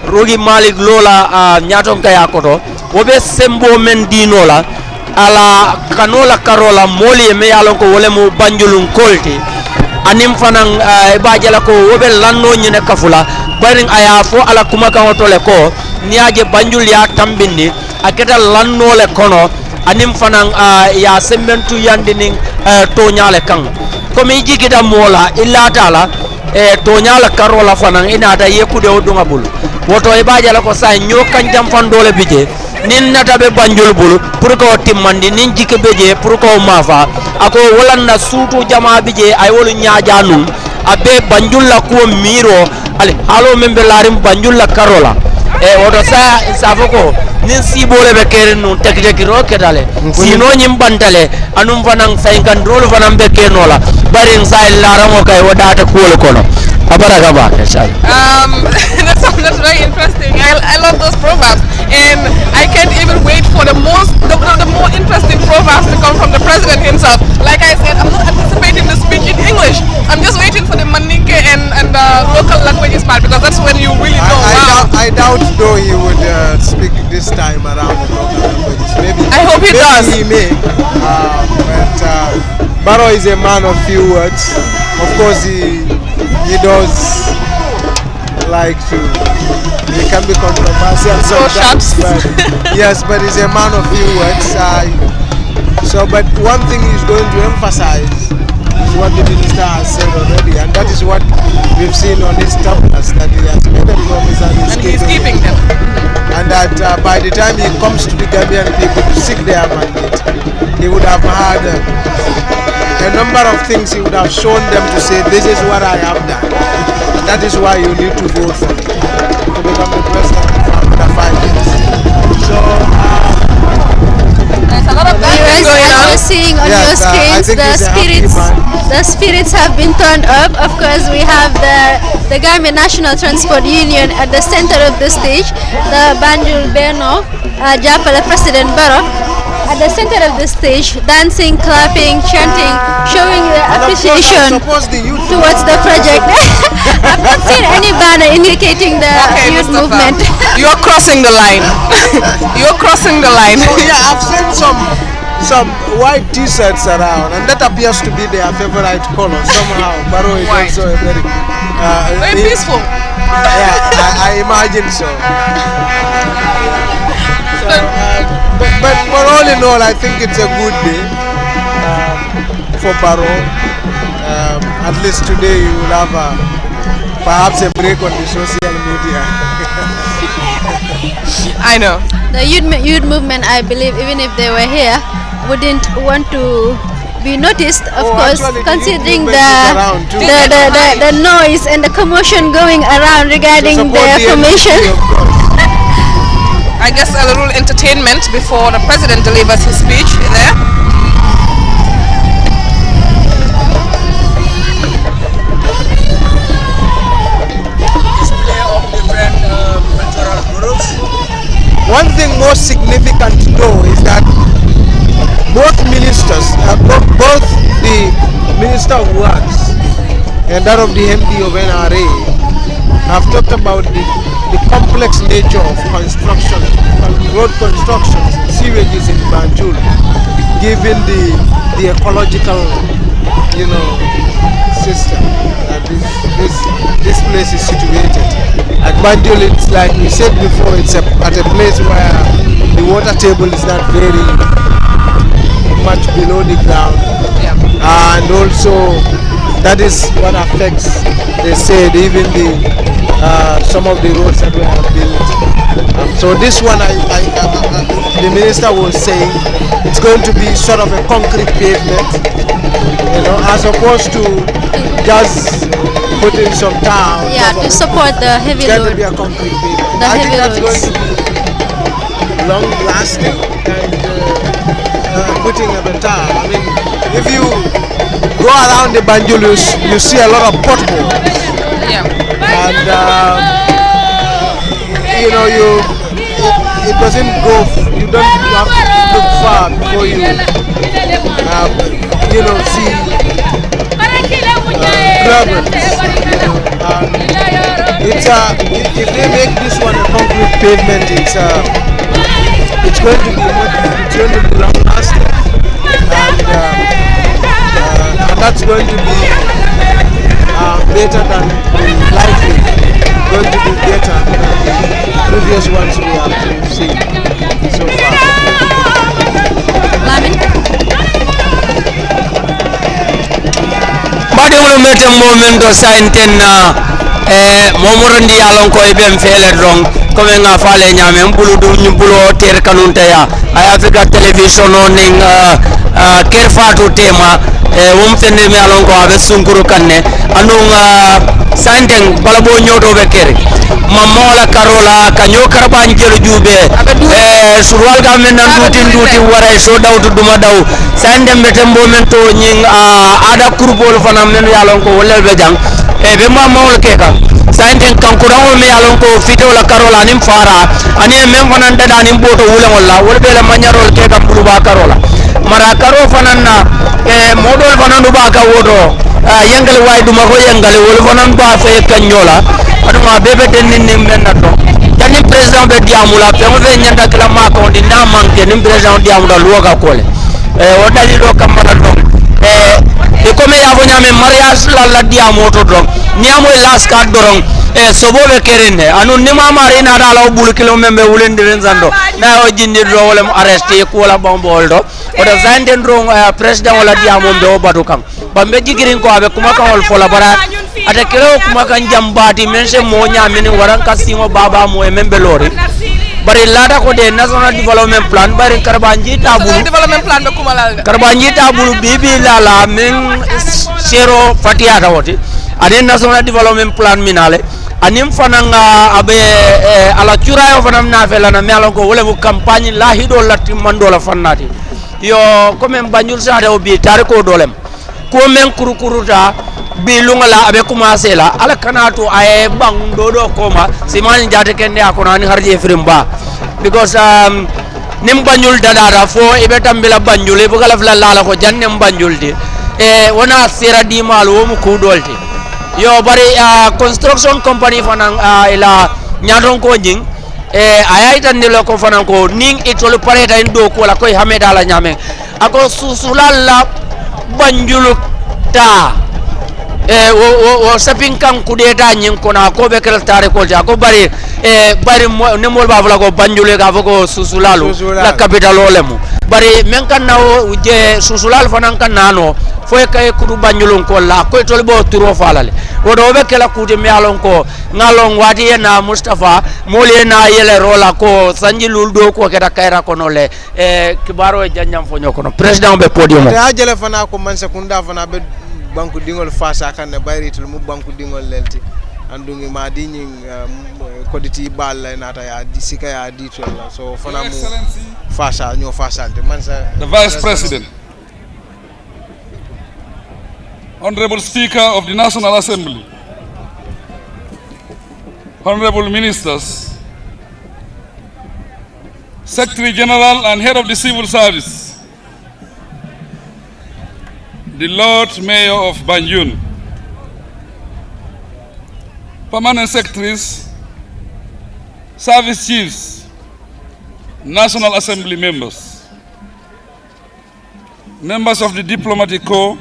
Rogi Malik Lola nyaton kaya koto wobe sembo men dinola ala kanola karola moli me yalon ko wole mo Banjulun kolti anim fanan bajala ko wobe lanno nyine kafula baring aya fo ala kuma kan otole ko niaje Banjul ya tambindi aketa lanno le kono anim fanan ya sembentu yandinin to nyale kan ko mi jigida mola illa taala to nyala karola fanan inata yekude odunga bulu woto e bajala ko sa nyokan jam fandole bije nin nata be Banjul bulu pour ko timmandi nin jike beje pour ko mafa ako wolanna suutu jama bije ay wolu nyaaja num abe Banjul la ko miro ali halo membe larim Banjul la karola woto sa foko nin sibole be keren non tek roketale sino nyim bantale anum fanan 50 rolu fanan be kenola barin sa laramo kay wadata ko kono That's very interesting. I love those proverbs, and I can't even wait for the more interesting proverbs to come from the president himself. Like I said, I'm not anticipating the speech in English. I'm just waiting for the Mandinka and the local languages part, because that's when you really know. I doubt though he would speak this time around the local languages. Maybe I hope he does. He may. But Barrow is a man of few words. Of course, he does like to. He can be controversial sometimes, but yes, but he's a man of few words. But one thing he's going to emphasize is what the minister has said already, and that is what we've seen on his tablets, that he has made a promise and he's keeping them. And that by the time he comes to the Gambian people to seek their mandate, he would have had a number of things he would have shown them to say, this is what I have done. And that is why you need to vote for me to become the president after 5 years. So, there's a lot of viewers, as you're seeing on your screens, the spirits have been turned up. Of course, we have the Gambia National Transport Union at the center of the stage, the Banjul Berno, Japala President Barrow, at the center of the stage, dancing, clapping, chanting, showing their appreciation towards the project. I've not seen any banner indicating the youth movement. You're crossing the line. You're crossing the line. So, yeah, I've seen some white t-shirts around, and that appears to be their favorite color somehow. Barrow is also a very peaceful. Yeah, I imagine so. But all in all, I think it's a good day for Barrow. At least today you will have perhaps a break on the social media. I know. The youth movement, I believe, even if they were here, wouldn't want to be noticed, of course, considering the noise and the commotion going around regarding their formation. I guess a little entertainment before the president delivers his speech there. Display of different cultural products. One thing most significant though is that both ministers, both the Minister of Works and that of the MD of NRA have talked about the complex nature of construction, road constructions, sewages in Banjul, given the ecological, system that this place is situated. At Banjul, it's like we said before, it's at a place where the water table is not very much below the ground, and also that is what affects, they said, even some of the roads that were built. So this one, the minister was saying, it's going to be sort of a concrete pavement, as opposed to just putting some tar. Yeah, to support the heavy load. It's going to be a concrete pavement. I think that's going to be long lasting and putting up a tar. I mean, if you go around the Banjul, you see a lot of potholes. Yeah. And it doesn't go. You don't have to look far before you see gravels. If they make this one a concrete pavement, it's going to be long lasting, and that's going to be better than likely. Going to be better than the previous ones we have seen so far. Badewul mete momento sainten momorandi alon ko ibem fele rong comme nga fale nyame mbulu du nyumbulo ter kanunta ay Africa television ning kerfatu tema wum fende mi alon ko abe sunkuru kanne anunga santen balabo nyoto be kere mamola karola kanyo karban jelu jube surwal ga men nan duti wara so dawtu duma daw sandem be tembo men to nyin ada kurbol fanam men yalon ko wolle be jang be mamol keka santen kankurango me yalon ko fito la karola nim fara ani men fanan dada nim boto wule wala wolbe la manyarol keka buluba karola mara karo fanan na modol fanan du ba ka wodo yengal way duma ko yengal wol fanan ba fe kanyola aduma bebe denni nim men na to jani president be diamula pe mo fe nyanda kala ma ko ndi na manke nim president diamula luoga kole o dali do kamala do e comme ya bo nyame mariage la diamo to do nyamo last card dorong sobo be kerenne anu nima mari na dala bulu kilo membe wulende renzando na o jindi do wala mo arrester ko wala bombol do o do zanden ro president wala diamo be o badu kam bambe jigirin ko abe kuma kan wol fola bara ata kelo kuma kan jambati mense mo nyamini waran kasimo baba mo e membe lori bari lada ko de national development plan bari karbanji tabulu development plan be kuma lal karbanji tabulu bibi lala men zero fatiata woti ade national development plan minale anim fananga abe ala curayo fanam na fela na melon ko wala bu campagne la hido latti mandola fannati yo comme Banjul sa de obi tare ko dolem ko men kurukuruta bi lungala abe commencer la ala kanato ay bang do koma simani jate kende akona ni harje frimba because nim Banjul dada fo ibe tambila Banjul e bugala fla la ko jannem Banjul di wona sera di mal wo mu ko dolti yo bari construction company fanan ila nyadon ko jing ayay tan dilo ko fanan ko ning itol pareta ndo ko la koy hameda la nyame ako susulalla Banjul ta wo sapin kan kudeta nyin ko na ko be kel tare ko ja ko bari bari ne mol ba fala ko Banjul ga fako susulalu la capital olemu bari men kan na je susulal fanan kan nano foy kay kudu Banjulun ko la ko tol bo turo falale wodo be kala kude mi alon ko ngalon wadi na Mustafa mole na yele rola ko sanjilul do ko keda kayra ko nole kibaro e janjam fonyo kono president be podium ta jele fana ko man sekunda fana be banku dingol fasa kan ne bayritul mu banku dingol lelti andungi ma dini koditi balla nata ya disika ya ditol so fana mu fasa nyo fasante man sa the vice president, Honorable Speaker of the National Assembly, Honorable Ministers, Secretary General and Head of the Civil Service, the Lord Mayor of Banjul, Permanent Secretaries, Service Chiefs, National Assembly members, members of the Diplomatic Corps,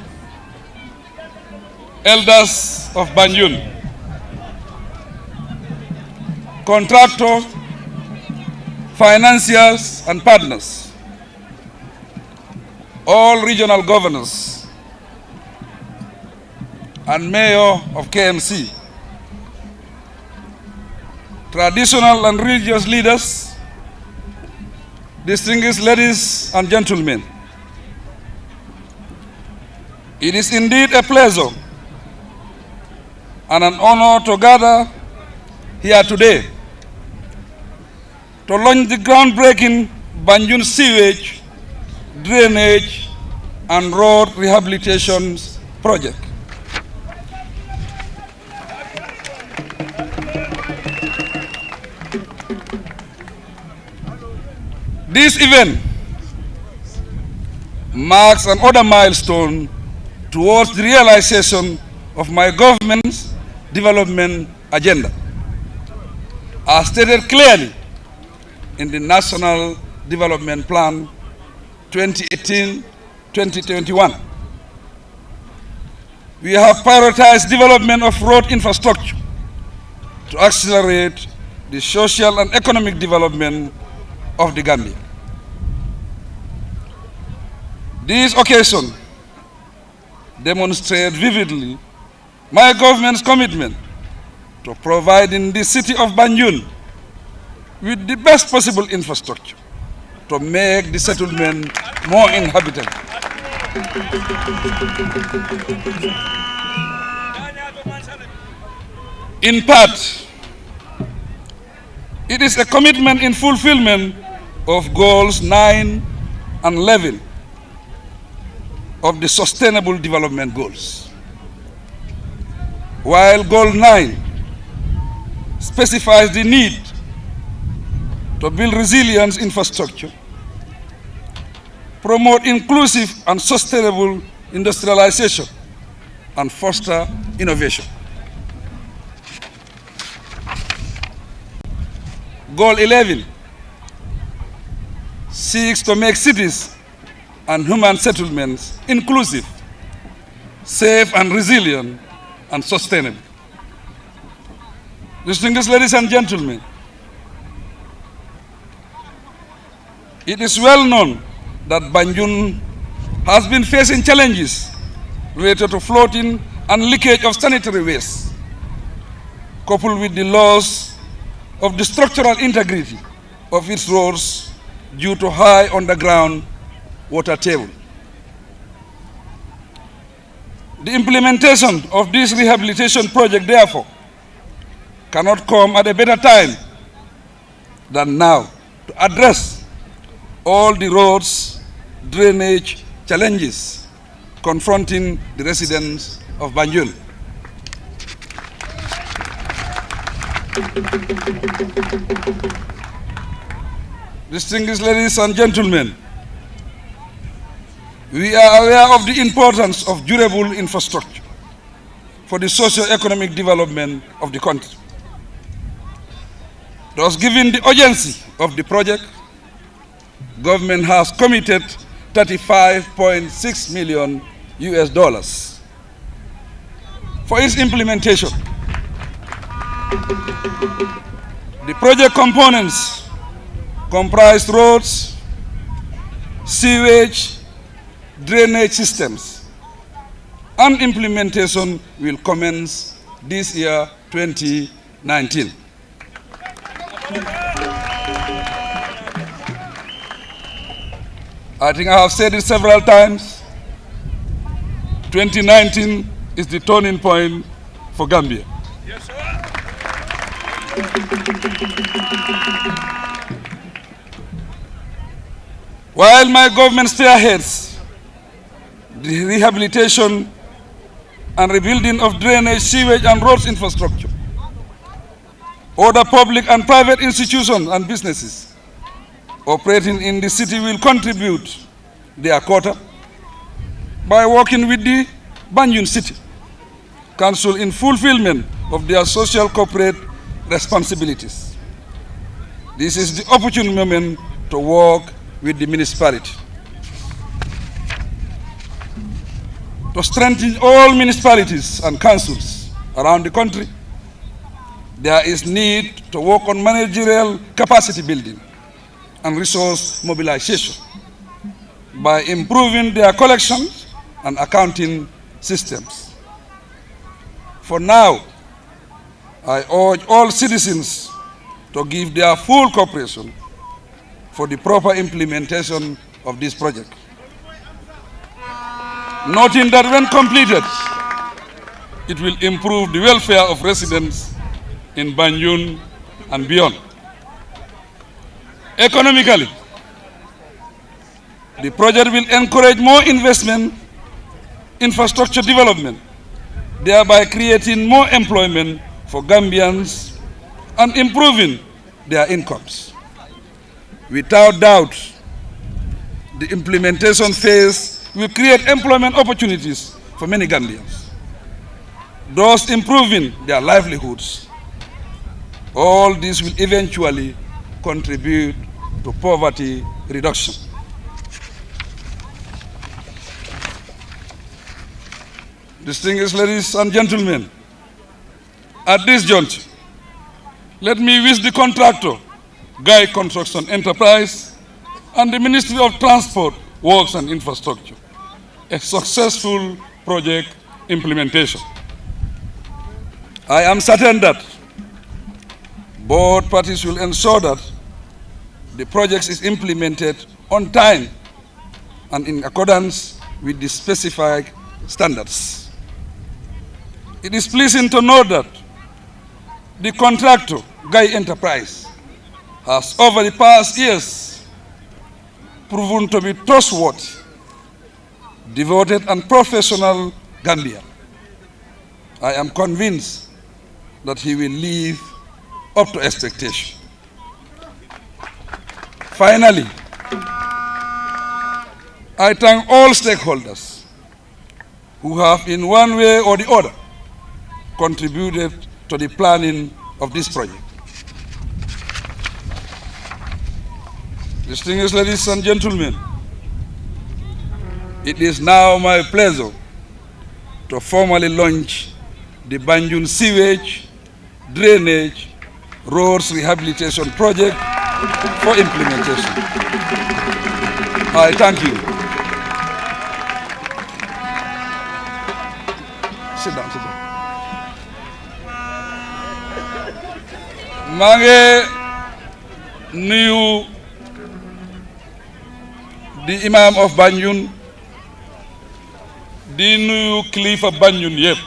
elders of Banjul, contractors, financiers and partners, all regional governors, and mayor of KMC, traditional and religious leaders, distinguished ladies and gentlemen. It is indeed a pleasure and an honor to gather here today to launch the groundbreaking Banjul sewage, drainage, and road rehabilitation project. This event marks another milestone towards the realization of my government's development agenda, as stated clearly in the National Development Plan 2018-2021. We have prioritized development of road infrastructure to accelerate the social and economic development of the Gambia. This occasion demonstrates vividly my government's commitment to providing the city of Banjul with the best possible infrastructure to make the settlement more inhabitable. In part, it is a commitment in fulfillment of goals 9 and 11 of the Sustainable Development Goals. While Goal 9 specifies the need to build resilience infrastructure, promote inclusive and sustainable industrialization, and foster innovation. Goal 11 seeks to make cities and human settlements inclusive, safe and resilient, and sustainable. Distinguished ladies and gentlemen, it is well known that Banjul has been facing challenges related to floating and leakage of sanitary waste, coupled with the loss of the structural integrity of its roads due to high underground water table. The implementation of this rehabilitation project, therefore, cannot come at a better time than now to address all the roads drainage challenges confronting the residents of Banjul. Distinguished ladies and gentlemen, we are aware of the importance of durable infrastructure for the socio-economic development of the country. Thus, given the urgency of the project, government has committed $35.6 million for its implementation. The project components comprise roads, sewage, drainage systems, and implementation will commence this year, 2019. I think I have said it several times, 2019 is the turning point for Gambia. Yes, sir. While my government spearheads the rehabilitation and rebuilding of drainage, sewage, and roads infrastructure, other public and private institutions and businesses operating in the city will contribute their quota by working with the Banjul City Council in fulfillment of their social corporate responsibilities. This is the opportune moment to work with the municipality. To strengthen all municipalities and councils around the country, there is need to work on managerial capacity building and resource mobilization by improving their collections and accounting systems. For now, I urge all citizens to give their full cooperation for the proper implementation of this project. Noting that when completed, it will improve the welfare of residents in Banjul and beyond. Economically, the project will encourage more investment, infrastructure development, thereby creating more employment for Gambians and improving their incomes. Without doubt, the implementation phase will create employment opportunities for many Gambians, thus improving their livelihoods. All this will eventually contribute to poverty reduction. Distinguished ladies and gentlemen, at this juncture, let me wish the contractor, Guy Construction Enterprise, and the Ministry of Transport, Works and Infrastructure a successful project implementation. I am certain that both parties will ensure that the project is implemented on time and in accordance with the specified standards. It is pleasing to note that The contractor, Guy Enterprise, has over the past years proven to be trustworthy, devoted and professional Gambian. I am convinced that he will live up to expectation. Finally, I thank all stakeholders who have in one way or the other contributed to the planning of this project. Distinguished ladies and gentlemen, it is now my pleasure to formally launch the Banjul Sewage, Drainage, Roads Rehabilitation Project for implementation. I thank you. Sit down, sit down. maa ngi nuyu di imam of Banjul di nuyu kilifa Banjul yëpp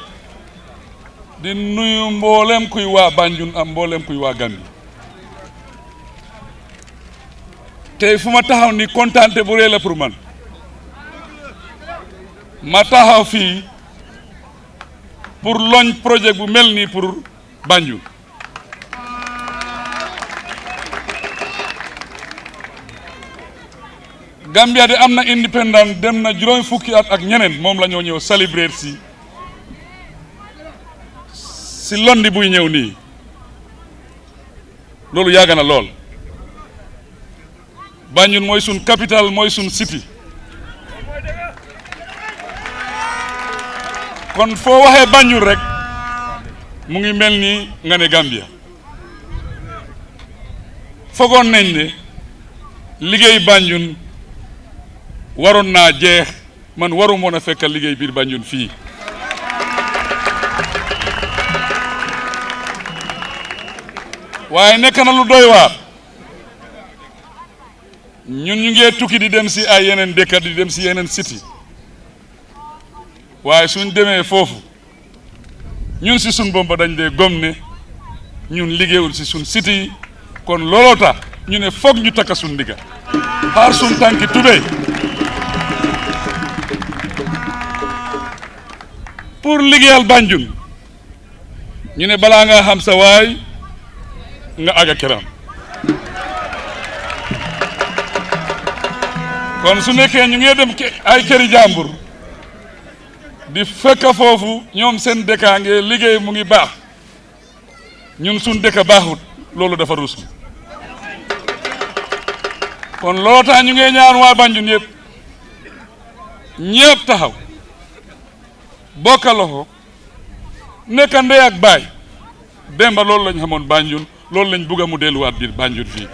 di nuyu mboolem kuy waa Banjul am mboolem kuy waa Gambie tey fu ma taxaw ni kontaante bu rëy la pour man ma taxaw fii pour launch projet bu mel nii pour Banjul Gambia de am na indépendance dem na juróom fukki at ak ñeneen moom la ñoo ñëw célébrer si londi buy ñëw nii loolu yàgg na lool Banjul mooy sun capital mooy sun city kon foo waxee Banjul rek mu ngi mel ni nga ne Gambia fogoon nañ ne liggéey Banjul waroon naa jeex man waru moon a fekk liggéey biir Banjul fii waaye nekk na lu doy waar ñun ñu ngee tukki di dem si ay yeneen dëkk di dem si yeneen city waaye suñ demee foofu ñun si sun bomba dañ dee gom ne ñun liggéeyul si sun city yi kon looloo tax ñu ne foog ñu takka sun digga xaar sun tànki tubéy pour liggéeyal Banjul ñu ne balaa nga xam sa waay nga aga kiram kon su nekkee ñu ngi dem ay këri jàmbur di fekk foofu ñoom seen dëkkaa nge liggéey mu ngi baax ñun suñ dëkk baaxut loolu dafa rus kon loolu tax ñu ngi ñaan waa Banjul ñëpp taxaw bokka loxo nekk ndey ak baay demba loolu lañ xamoon Banjul loolu lañ bugg a mu delluwaat biir Banjul fii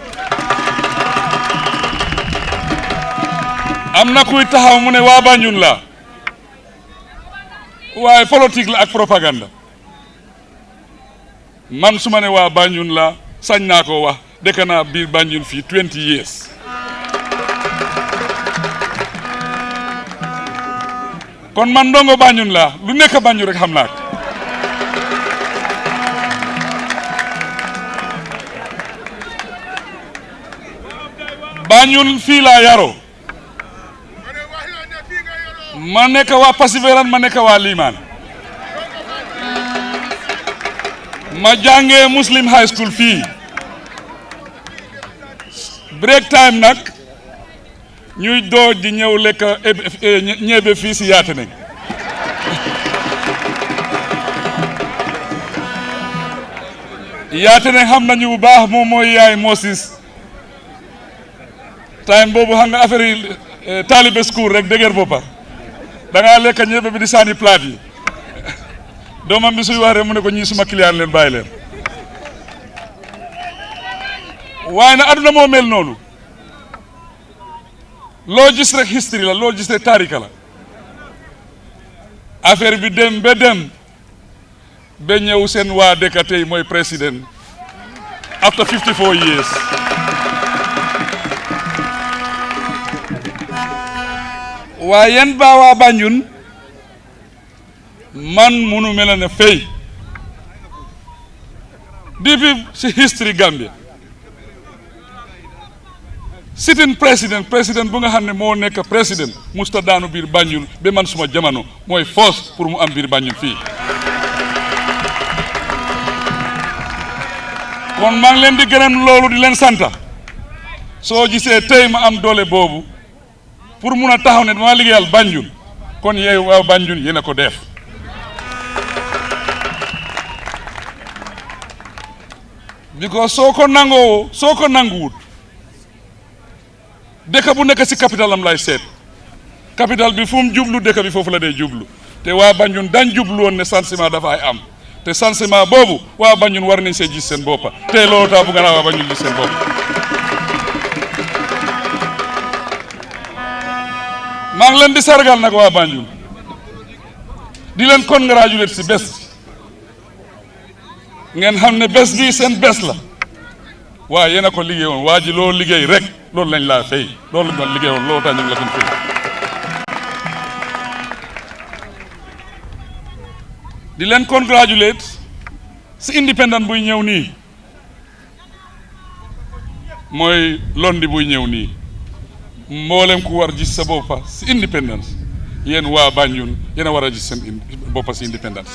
am na kuy taxaw mu ne waa Banjul la waaye politique la ak propagande man su ma ne waa Banjul la sañ naa ko wax dëkk naa biir Banjul fii 20 years kon man ndongo Banjul la lu nekk Banjul rek xam naa ko Banjul fii laa yaroo ma nekk waa Pasiveran ma nekk waa Liman ma jàngee Muslim High School fii break time nag ñuy dooj di ñëw lekk ñebe fii si Yaatene Yaatene xam nañu bu baax moom mooy yaay Moses time boobu xam nga affaire yi taalibe school rek dëgër boppa da ngaa lekk ñebe bi di sànni plate yi doomam bi suy wax rek mu ne ko ñii suma client leen bàyyi leen waaye na aduna moo mel noonu loo gis rek history la loo gis rek taarika la affaire bi dem ba ñëw seen waa dëkk tey mooy président after 54 years waaye yéen baa waa Banjul man munu mel ne fay depuis si history Gambia sitting président bu nga xam ne moo nekk président musta daanu biir Banjul ba man suma jamono mooy force pour mu am biir Banjul fii kon maa ngi leen di gërëm loolu di leen santa soo gisee tey ma am doole boobu pour mun a taxaw ne dama liggéeyal Banjul kon yeeyu waaw Banjul yéen a ko def because soo ko nanguwut dëkk bu nekk si capital am lay seet capital bi fu mu jublu dëkk bi foofu la dee jublu te waa Banjul dañ jublu woon ne changement dafay am te changement boobu waa Banjul war nañ see gis seen boppa te loolu taa bu nga naa waa Banjul gis seen bopp maa ngi leen di sargal nag waa Banjul di leen congratulate si bés ngeen xam ne bés bii seen bés la waaye yéen a ko liggéeyoon waa ji loo liggéey rek loolu lañ laa fay loolu lañ liggéeyoon loolu tax ñu ngi la ko fay di leen congratulate si independent buy ñëw nii mooy londi buy ñëw nii mboolem ku war gis sa boppa si independence yéen waa Banjul yéen a war a gis seen boppa si independence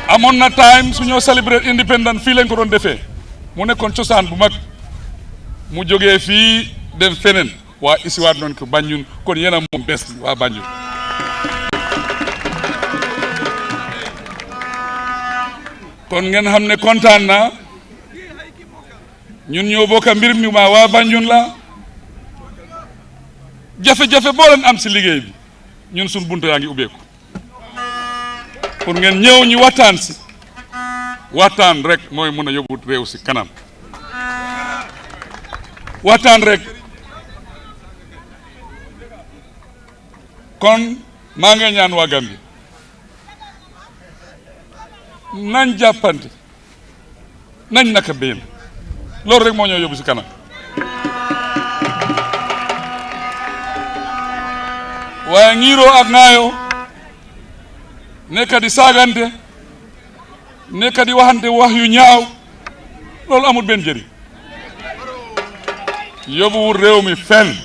amoon na time su ñoo célébrer independence fii lañ ko doon defee mu nekkoon cosaan bu mag mu jógee fii dem feneen waa isiwaat noonu ko Banjul kon yéen a moom bés waa Banjul kon ngeen xam ne kontaan naa ñun ñoo bokk mbir mi ma waa Banjul la jafe-jafe boo leen am si liggéey bi ñun suñ buntu yaa ngi ubbeeku pour ngeen ñëw ñu waxtaan si waxtaan rek mooy mun a yóbbu réew si kanam waxtaan rek kon maa ngi ñaan waa Gambie nañ jàppante nañ naka benn loolu rek moo ñoo yóbbu si kanam waaye ñiiroo ak ŋaayoo nekk di saagante nekk di waxante wax yu ñaaw loolu amul benn njëriñ yóbbuwul réew mi fenn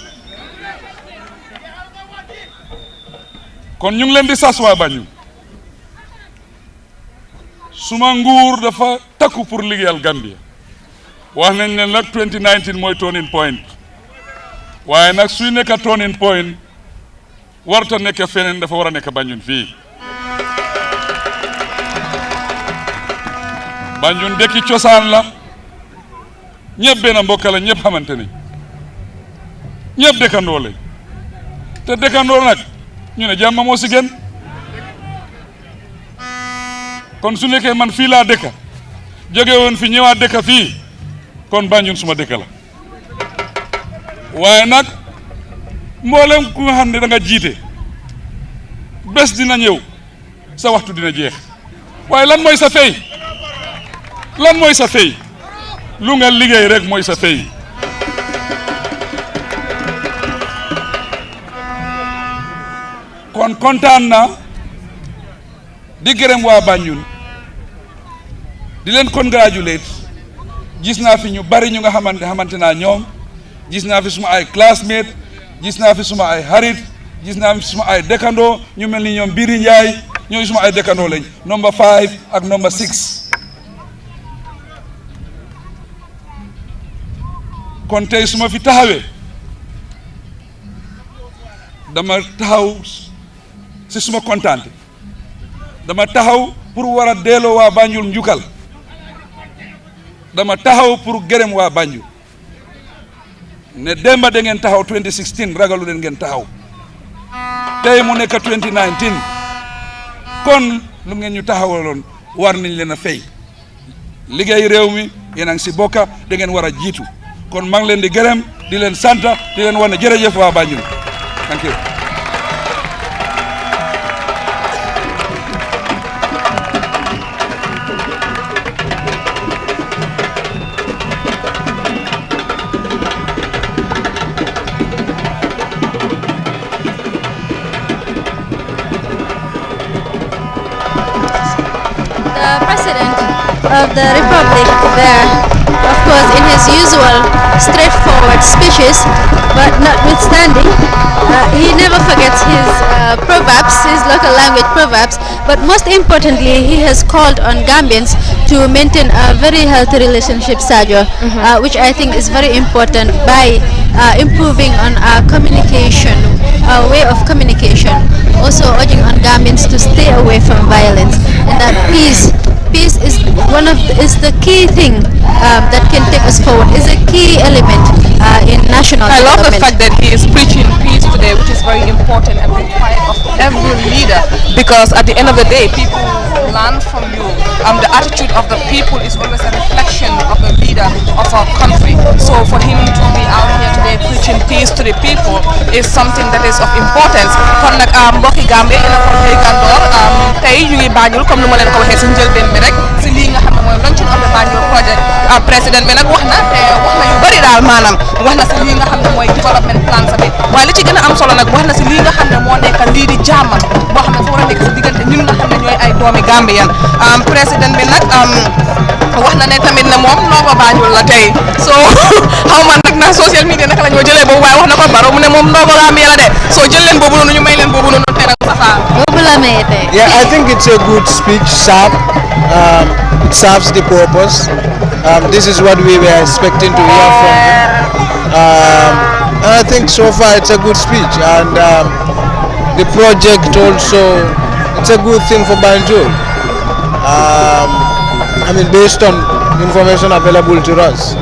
kon ñu ngi leen di sas waa Banjul suma nguur dafa takku pour liggéeyal Gambia wax nañ leen nag 2019 mooy turning point waaye nag suy nekk turning point warta nekk feneen dafa war a nekk Banjul fii Banjul dëkki cosaan la ñëpp benn mbokk la ñëpp xamante ni ñëpp dëkkandoo lañ te dëkkandoo nag ñu ne jàmm moo si gën kon su nekkee man fii laa dëkka jóge woon fi ñëwaat dëkka fii kon Banjul suma dëkk la waaye nag mboolem ku nga xam ne da nga jiite bés dina ñëw sa waxtu dina jeex waaye lan mooy sa fay lan mooy sa fay lu nga liggéey rek mooy sa fay kon kontaan na di gërëm waa Banjul di leen congratulate gis naa fi ñu bari ñu nga xamante naa ñoom gis naa fi suma ay classmate gis naa fi suma ay xarit gis naa fi suma ay dëkkandoo ñu mel ni ñoom Biri Njaay ñooy suma ay dëkkandoo lañ number 5 ak number 6 kon tey suma fi taxawee dama taxaw si suma kontaante dama taxaw pour war a delloo waa Banjul njukkal dama taxaw pour gërëm waa Banjul ne demba da ngeen taxaw 2016 ragalu leen ngeen taxaw tey mu nekk 2019 kon lu ngeen ñu taxawaloon war nañ leen a fay liggéey réew mi yéen a ngi si bokka da ngeen war a jiitu kon maa ngi leen di gërëm di leen sant di leen wax ne jërëjëf waa Banjul thank you. The of the Republic there, of course, in his usual straightforward speeches, but notwithstanding, he never forgets his proverbs, his local language proverbs, but most importantly, he has called on Gambians to maintain a very healthy relationship, Sajo, which I think is very important by improving on our communication, our way of communication, also urging on Gambians to stay away from violence, and that peace is is the key thing that can take us forward, is a key element in national I love the development. fact that he is preaching peace today, which is very important and required of every leader, because at the end of the day, people learn from you. The attitude of the people is always a reflection of the leader of our country. So for him to be out here today preaching peace to the people is something that is of importance. Kon nag mbokki Gambie ina ko tay gandor tay ñu ngi Banjul comme nu ma leen ko waxee ci njëlbeen bi rek ci lii nga xam ne mooy launching of the Banjul project. Président bi nag wax na te wax na yu bari daal maanaam wax na ci lii nga xam ne mooy development plan sa bi waaye li ci gën a am solo nag wax na ci lii nga xam ne moo nekk lii di jàmm boo xam ne fu war a nekk ci diggante ñun nga xam ne ñooy ay doomi Gambien président bi nag wax na ne tamit ne moom ndongo Banjul la tey so xaw ma nag na social media naka la ñoo jëlee boobu waaye wax na ko Baro mu ne moom ndongo Gambia la de so jël leen boobu noonu ñu may leen boobu noonu tey nag Safa boobu la may tey. Yeah, I think it's a good speech, sharp. It serves the purpose. This is what we were expecting to hear from him. And I think so far it's a good speech. And the project also, it's a good thing for Banjul. I mean, based on information available to us.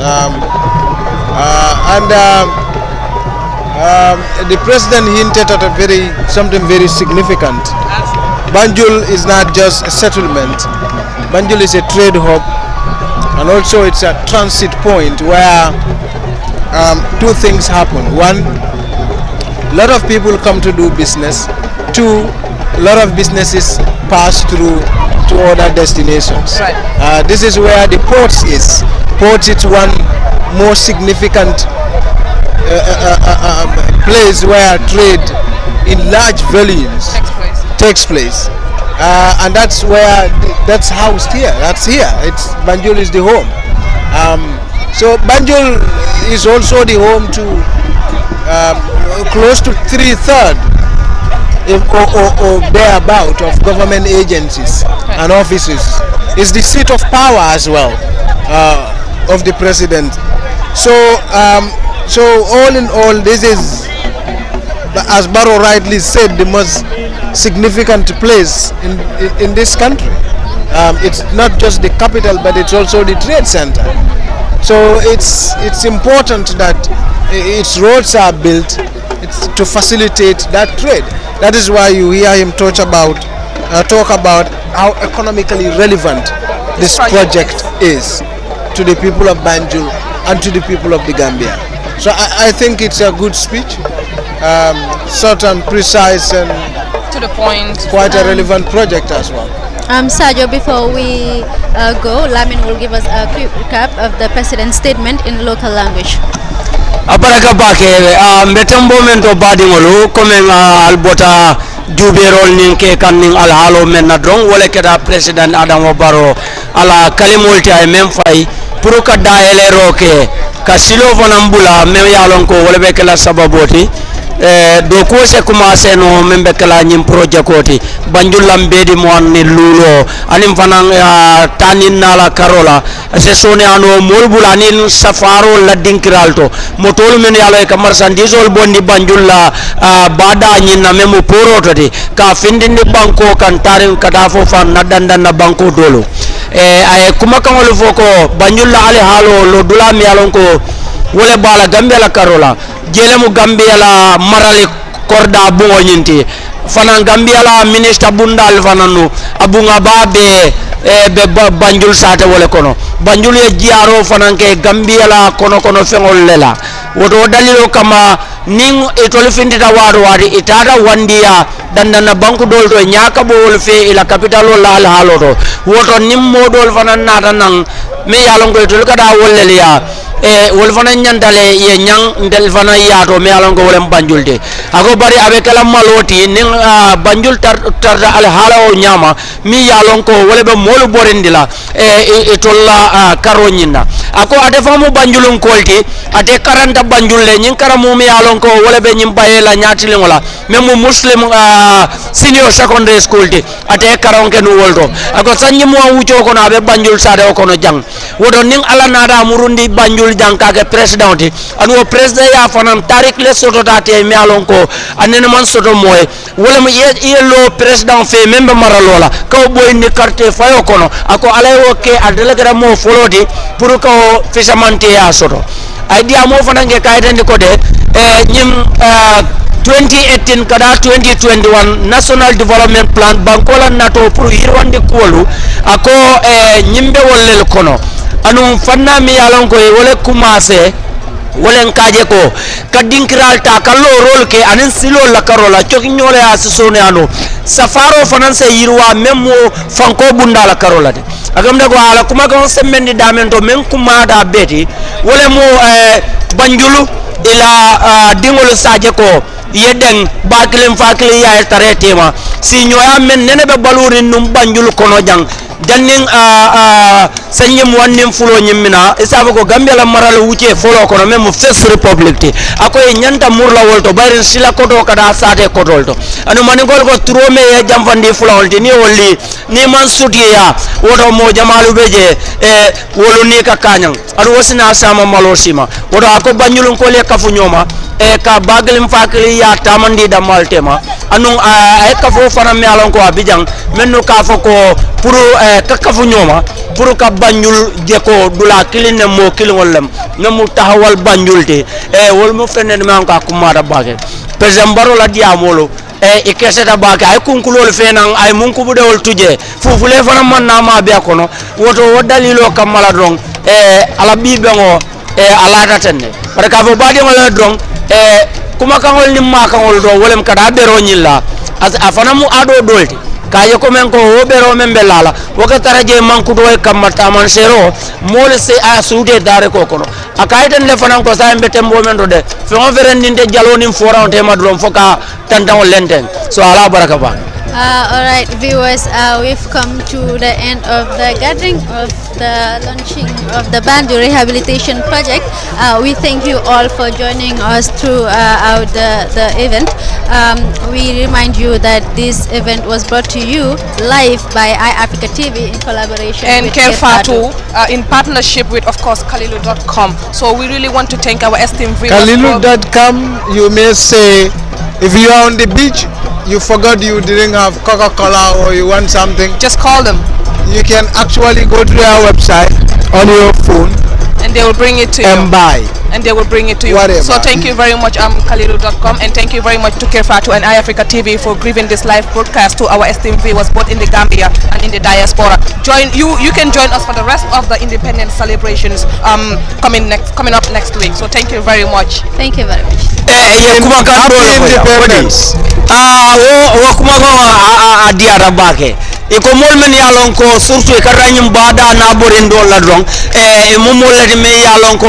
The president hinted at something very significant. Banjul is not just a settlement. Banjul is a trade hub, and also it's a transit point where two things happen. One, a lot of people come to do business. Two, a lot of businesses pass through to other destinations. Right. This is where the ports is. Ports is one more significant place where trade in large volumes takes place. And that's housed here. That's here. Banjul is the home. So Banjul is also the home to close to 3/3 or thereabout of government agencies and offices. It's the seat of power as well of the president. So all in all, this is, as Barrow rightly said, the most significant place in this country. It's not just the capital, but it's also the trade center. So it's important that its roads are built to facilitate that trade. That is why you hear him talk about how economically relevant this project is to the people of Banjul and to the people of the Gambia. So I think it's a good speech, short and precise, and to the point. Quite a relevant project as well. Sajo, before we go, Lamin will give us a quick recap of the president's statement in local language. Abaraka bake mbetembo mento badingolu komen albota juberol ninke kanning alhalo men na drong wala keda president Adama Barrow ala kalimolti ay mem fay pour ka daele roke ka silo vonambula mem yalon ko wala be kala sababoti do ko se commencé no membe kala nyim projet koti Banjul lambedi mo an ni lulo anim fanan tanin nala karola se sone ano molbula nin safaro la dinkiralto motol men yalo e marchandise ol bondi Banjul la bada nyin na memo porototi ka findindi banko kan tarin kada fo fan nadanda na banko dolo ay kuma kan wol foko Banjul la ale halo lo dula mi yalon ko wala bala Gambia la karola jelemu Gambia la marali korda bungo nyinti fana Gambia la ministre bundal fananu abunga babe be Banjul sate wala kono Banjul ye jiaro fana ke Gambia la kono fengol lela woto dalilo kama ning etol findita wado wadi itada wandiya dandana banku dol to nyaka bo wol fe ila capital la al haloto woto nim modol fana nata nang me yalon ko etol kada wolleliya wol fana nyantale ye nyang ndel fana yato me alon ko wolem banjulde ako bari abe kala maloti nin banjul tarda al hala o nyama mi yalon ko wole be molu borendila e tolla karo nyinna ako ade famu banjulun kolti ate karanta banjulle nyin karamu mi yalon ko wole be nyim bayela nyatili ngola memu muslim senior secondary school ti ate karon ken woldo ako sanyi mo wucho ko na be banjul sade o kono jang wodo nin ala nada murundi banjul jang kage president ti anu president ya fanam tarik le soto tate mi yalon ko anene man soto moy wala mo yelo president fe membe maralola ko boy ni carte fayo kono ako alay wokke adelegara mo folodi pour ko fisamante ya soto idea mo fanange kaytande ko de nyim 2018 kada 2021 national development plan bankola nato pour yirwande kuwolu ako nyimbe wollel kono anu fanna mi yalon ko wole commencer wolen kaje ko kadinkiral ta kallo rol ke anin silo la karola choki nyole asisone ano safaro finance yirwa memmo fanko bunda la karola de agamda ko ala kuma ko semmendi damento men kuma da beti wole mo banjulu ila dingol saje ko yeden bakilem fakili ya tare tema si nyoya men nene be balurin num banjulu kono jang jannin sanyem wannin fulo nyimmina isabu ko gambia la maral wuce folo kono mem first republic ti akoy nyanta murla wolto bari sila koto kada sate kotolto anu manigol ko trome ya jamfandi fulo wolti ni wolli ni man sutiya woto mo jamalu beje wolu ni ka kanyang anu wasina sama malosima woto ako banyulun ko le kafu nyoma ka bagelim fakili ya tamandi da maltema anu ay kafo fana mi alon ko abijang menno kafo ko pour kakafu nyoma pour ka banjul jeko dula kiline mo kilingolem namu tahawal banjulte wol mo fenen man ka kumara bage pezambaro la diamolo ikeseta bake ay kunkulol fenan ay munku budewol tuje fufule fana man na ma be kono woto wodalilo kamala dron ala bibengo ala tatenne par ka fo badi ngol dron kuma kangol ni ma kangol do wolem kada bero nyilla afana mu ado dolti kaje ko men ko wobero men belala woka taraje mankudo e kamata man sero mole se a suude dare ko kono akayten le fanan ko sa mbete mbo men do de fe on verendinde jaloni fora on tema dum foka tantan lenten so ala baraka ba. All right, viewers, we've come to the end of the gathering of the launching of the Banjul Rehabilitation Project. We thank you all for joining us throughout the event. We remind you that this event was brought to you live by EYEAFRICA TV in collaboration and with Kelfatu in partnership with, of course, Kalilu.com. So we really want to thank our esteemed viewers. Kalilu.com, you may say, if you are on the beach, you forgot you didn't have Coca-Cola or you want something, just call them. You can actually go to their website on your phone and they will bring it to and you. Buy. And they will bring it to you. Whatever. So thank you very much, Kalilu.com, and thank you very much to Kerfatu and EYEAFRICA TV for giving this live broadcast to our esteemed viewers both in the Gambia and in the diaspora. You can join us for the rest of the independence celebrations coming up next week. So thank you very much. Thank you very much. Happy independence. Iko mol men yalon ko surtout ka ranyum bada na borin dol la dron momo lati me yalon ko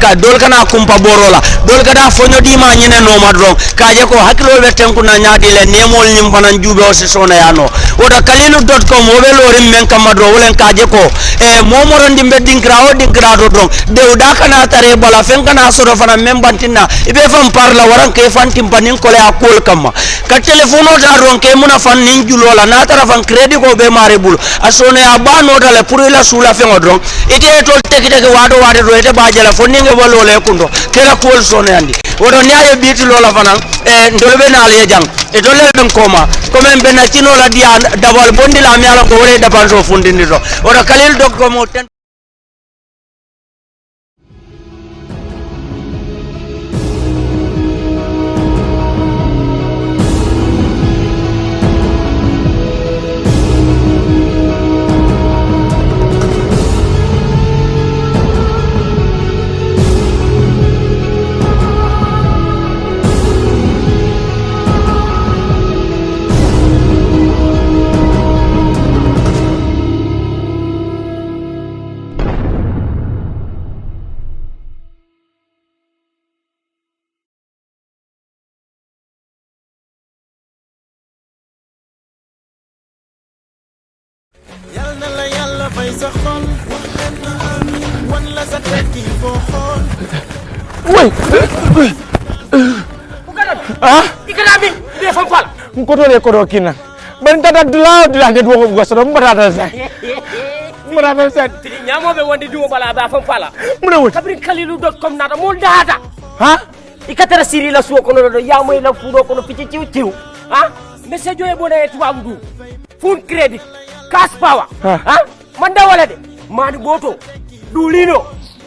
ka dol kana kumpa borola dol kada fonyo di ma nyene no ma dron ka je ko hakilo be tenku na nyaadi le nemol nyim fanan jube o se sona yano oda kalilu.com o be lorim men kam dron wolen ka je ko momo rondi be dinkrawo dinkrato dron de uda kana tare bala fen kana so do fana men bantina ibe fam parla waran ke fantim panin ko le akol kam ka telefono ta dron ke muna fan nin julola na tara fan credit ko be mare bulu asone aba no dale pour la sula fe ngodron ite to tekite ke wado do ite ba jala foninge bolo le kundo kera ko sone andi wodo nyaade biti lola fana ndolbe na le jang e to le ben koma comme ben na tino la dia dabal bondi la mi ala ko wore da panso fundini do wodo kalil.com Ikanabi dia sampal. Ngkotole kodo kina. Ben tata dula get wo go so mbata sa. Mbata sa. Tidi nyamo be wondi dum bala ba sampala. Muna wut. Kabri khalilu.com nata mo data. Ha? Ikatara siri la suko no do ya moy la fudo ko no pici ciw. Ha? Message yo e boné tubabu du. Full credit. Cash power. Ha? Manda wala de. Mani boto. Dulino.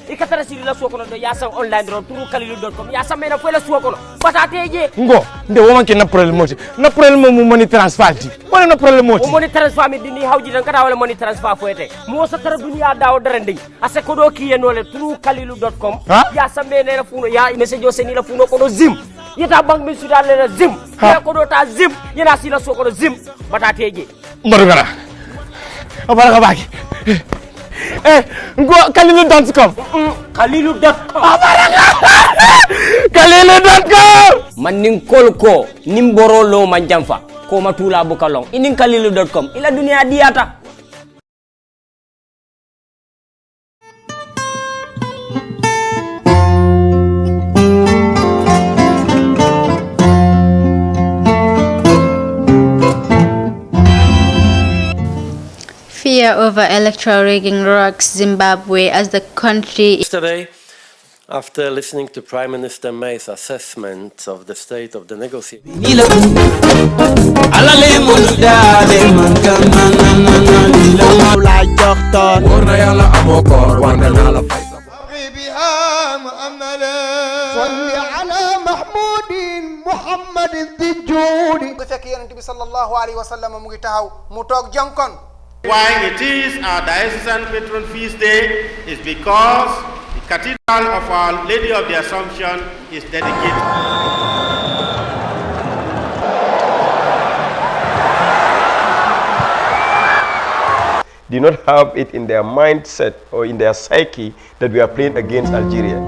Ikatara siri la suko no do ya sam online ron turu khalilu.com ya sam mena fo la suko no. Patateje. Ngo, nde woman ke na problème moti. Na problème mo money transfer ti. Wala na problème moti. O money transfer mi dini hawji dan kada wala money transfer fo ete. Mo sa tara dunia dawo darande. Ase ko do kiye no le turu khalilu.com. Ya sam mena la funo ya message yo seni la funo ko do zim. Yeta bank mi sudal le zim. Ya ko do ta zim. Yena si la suko do zim. Patateje. Mbarugara. Abara ka baki. Ngo khalilu.com. Khalilu.com. Khalilu.com. Manin kolko nimboro lo manjamfa ko matula bukalong inin khalilu.com ila dunia diata. Fear over electoral rigging rocks Zimbabwe as the country. Yesterday, after listening to Prime Minister May's assessment of the state of the negotiation, why it is our diocesan patron feast day is because the Cathedral of Our Lady of the Assumption is dedicated. Do not have it in their mindset or in their psyche that we are playing against Algeria.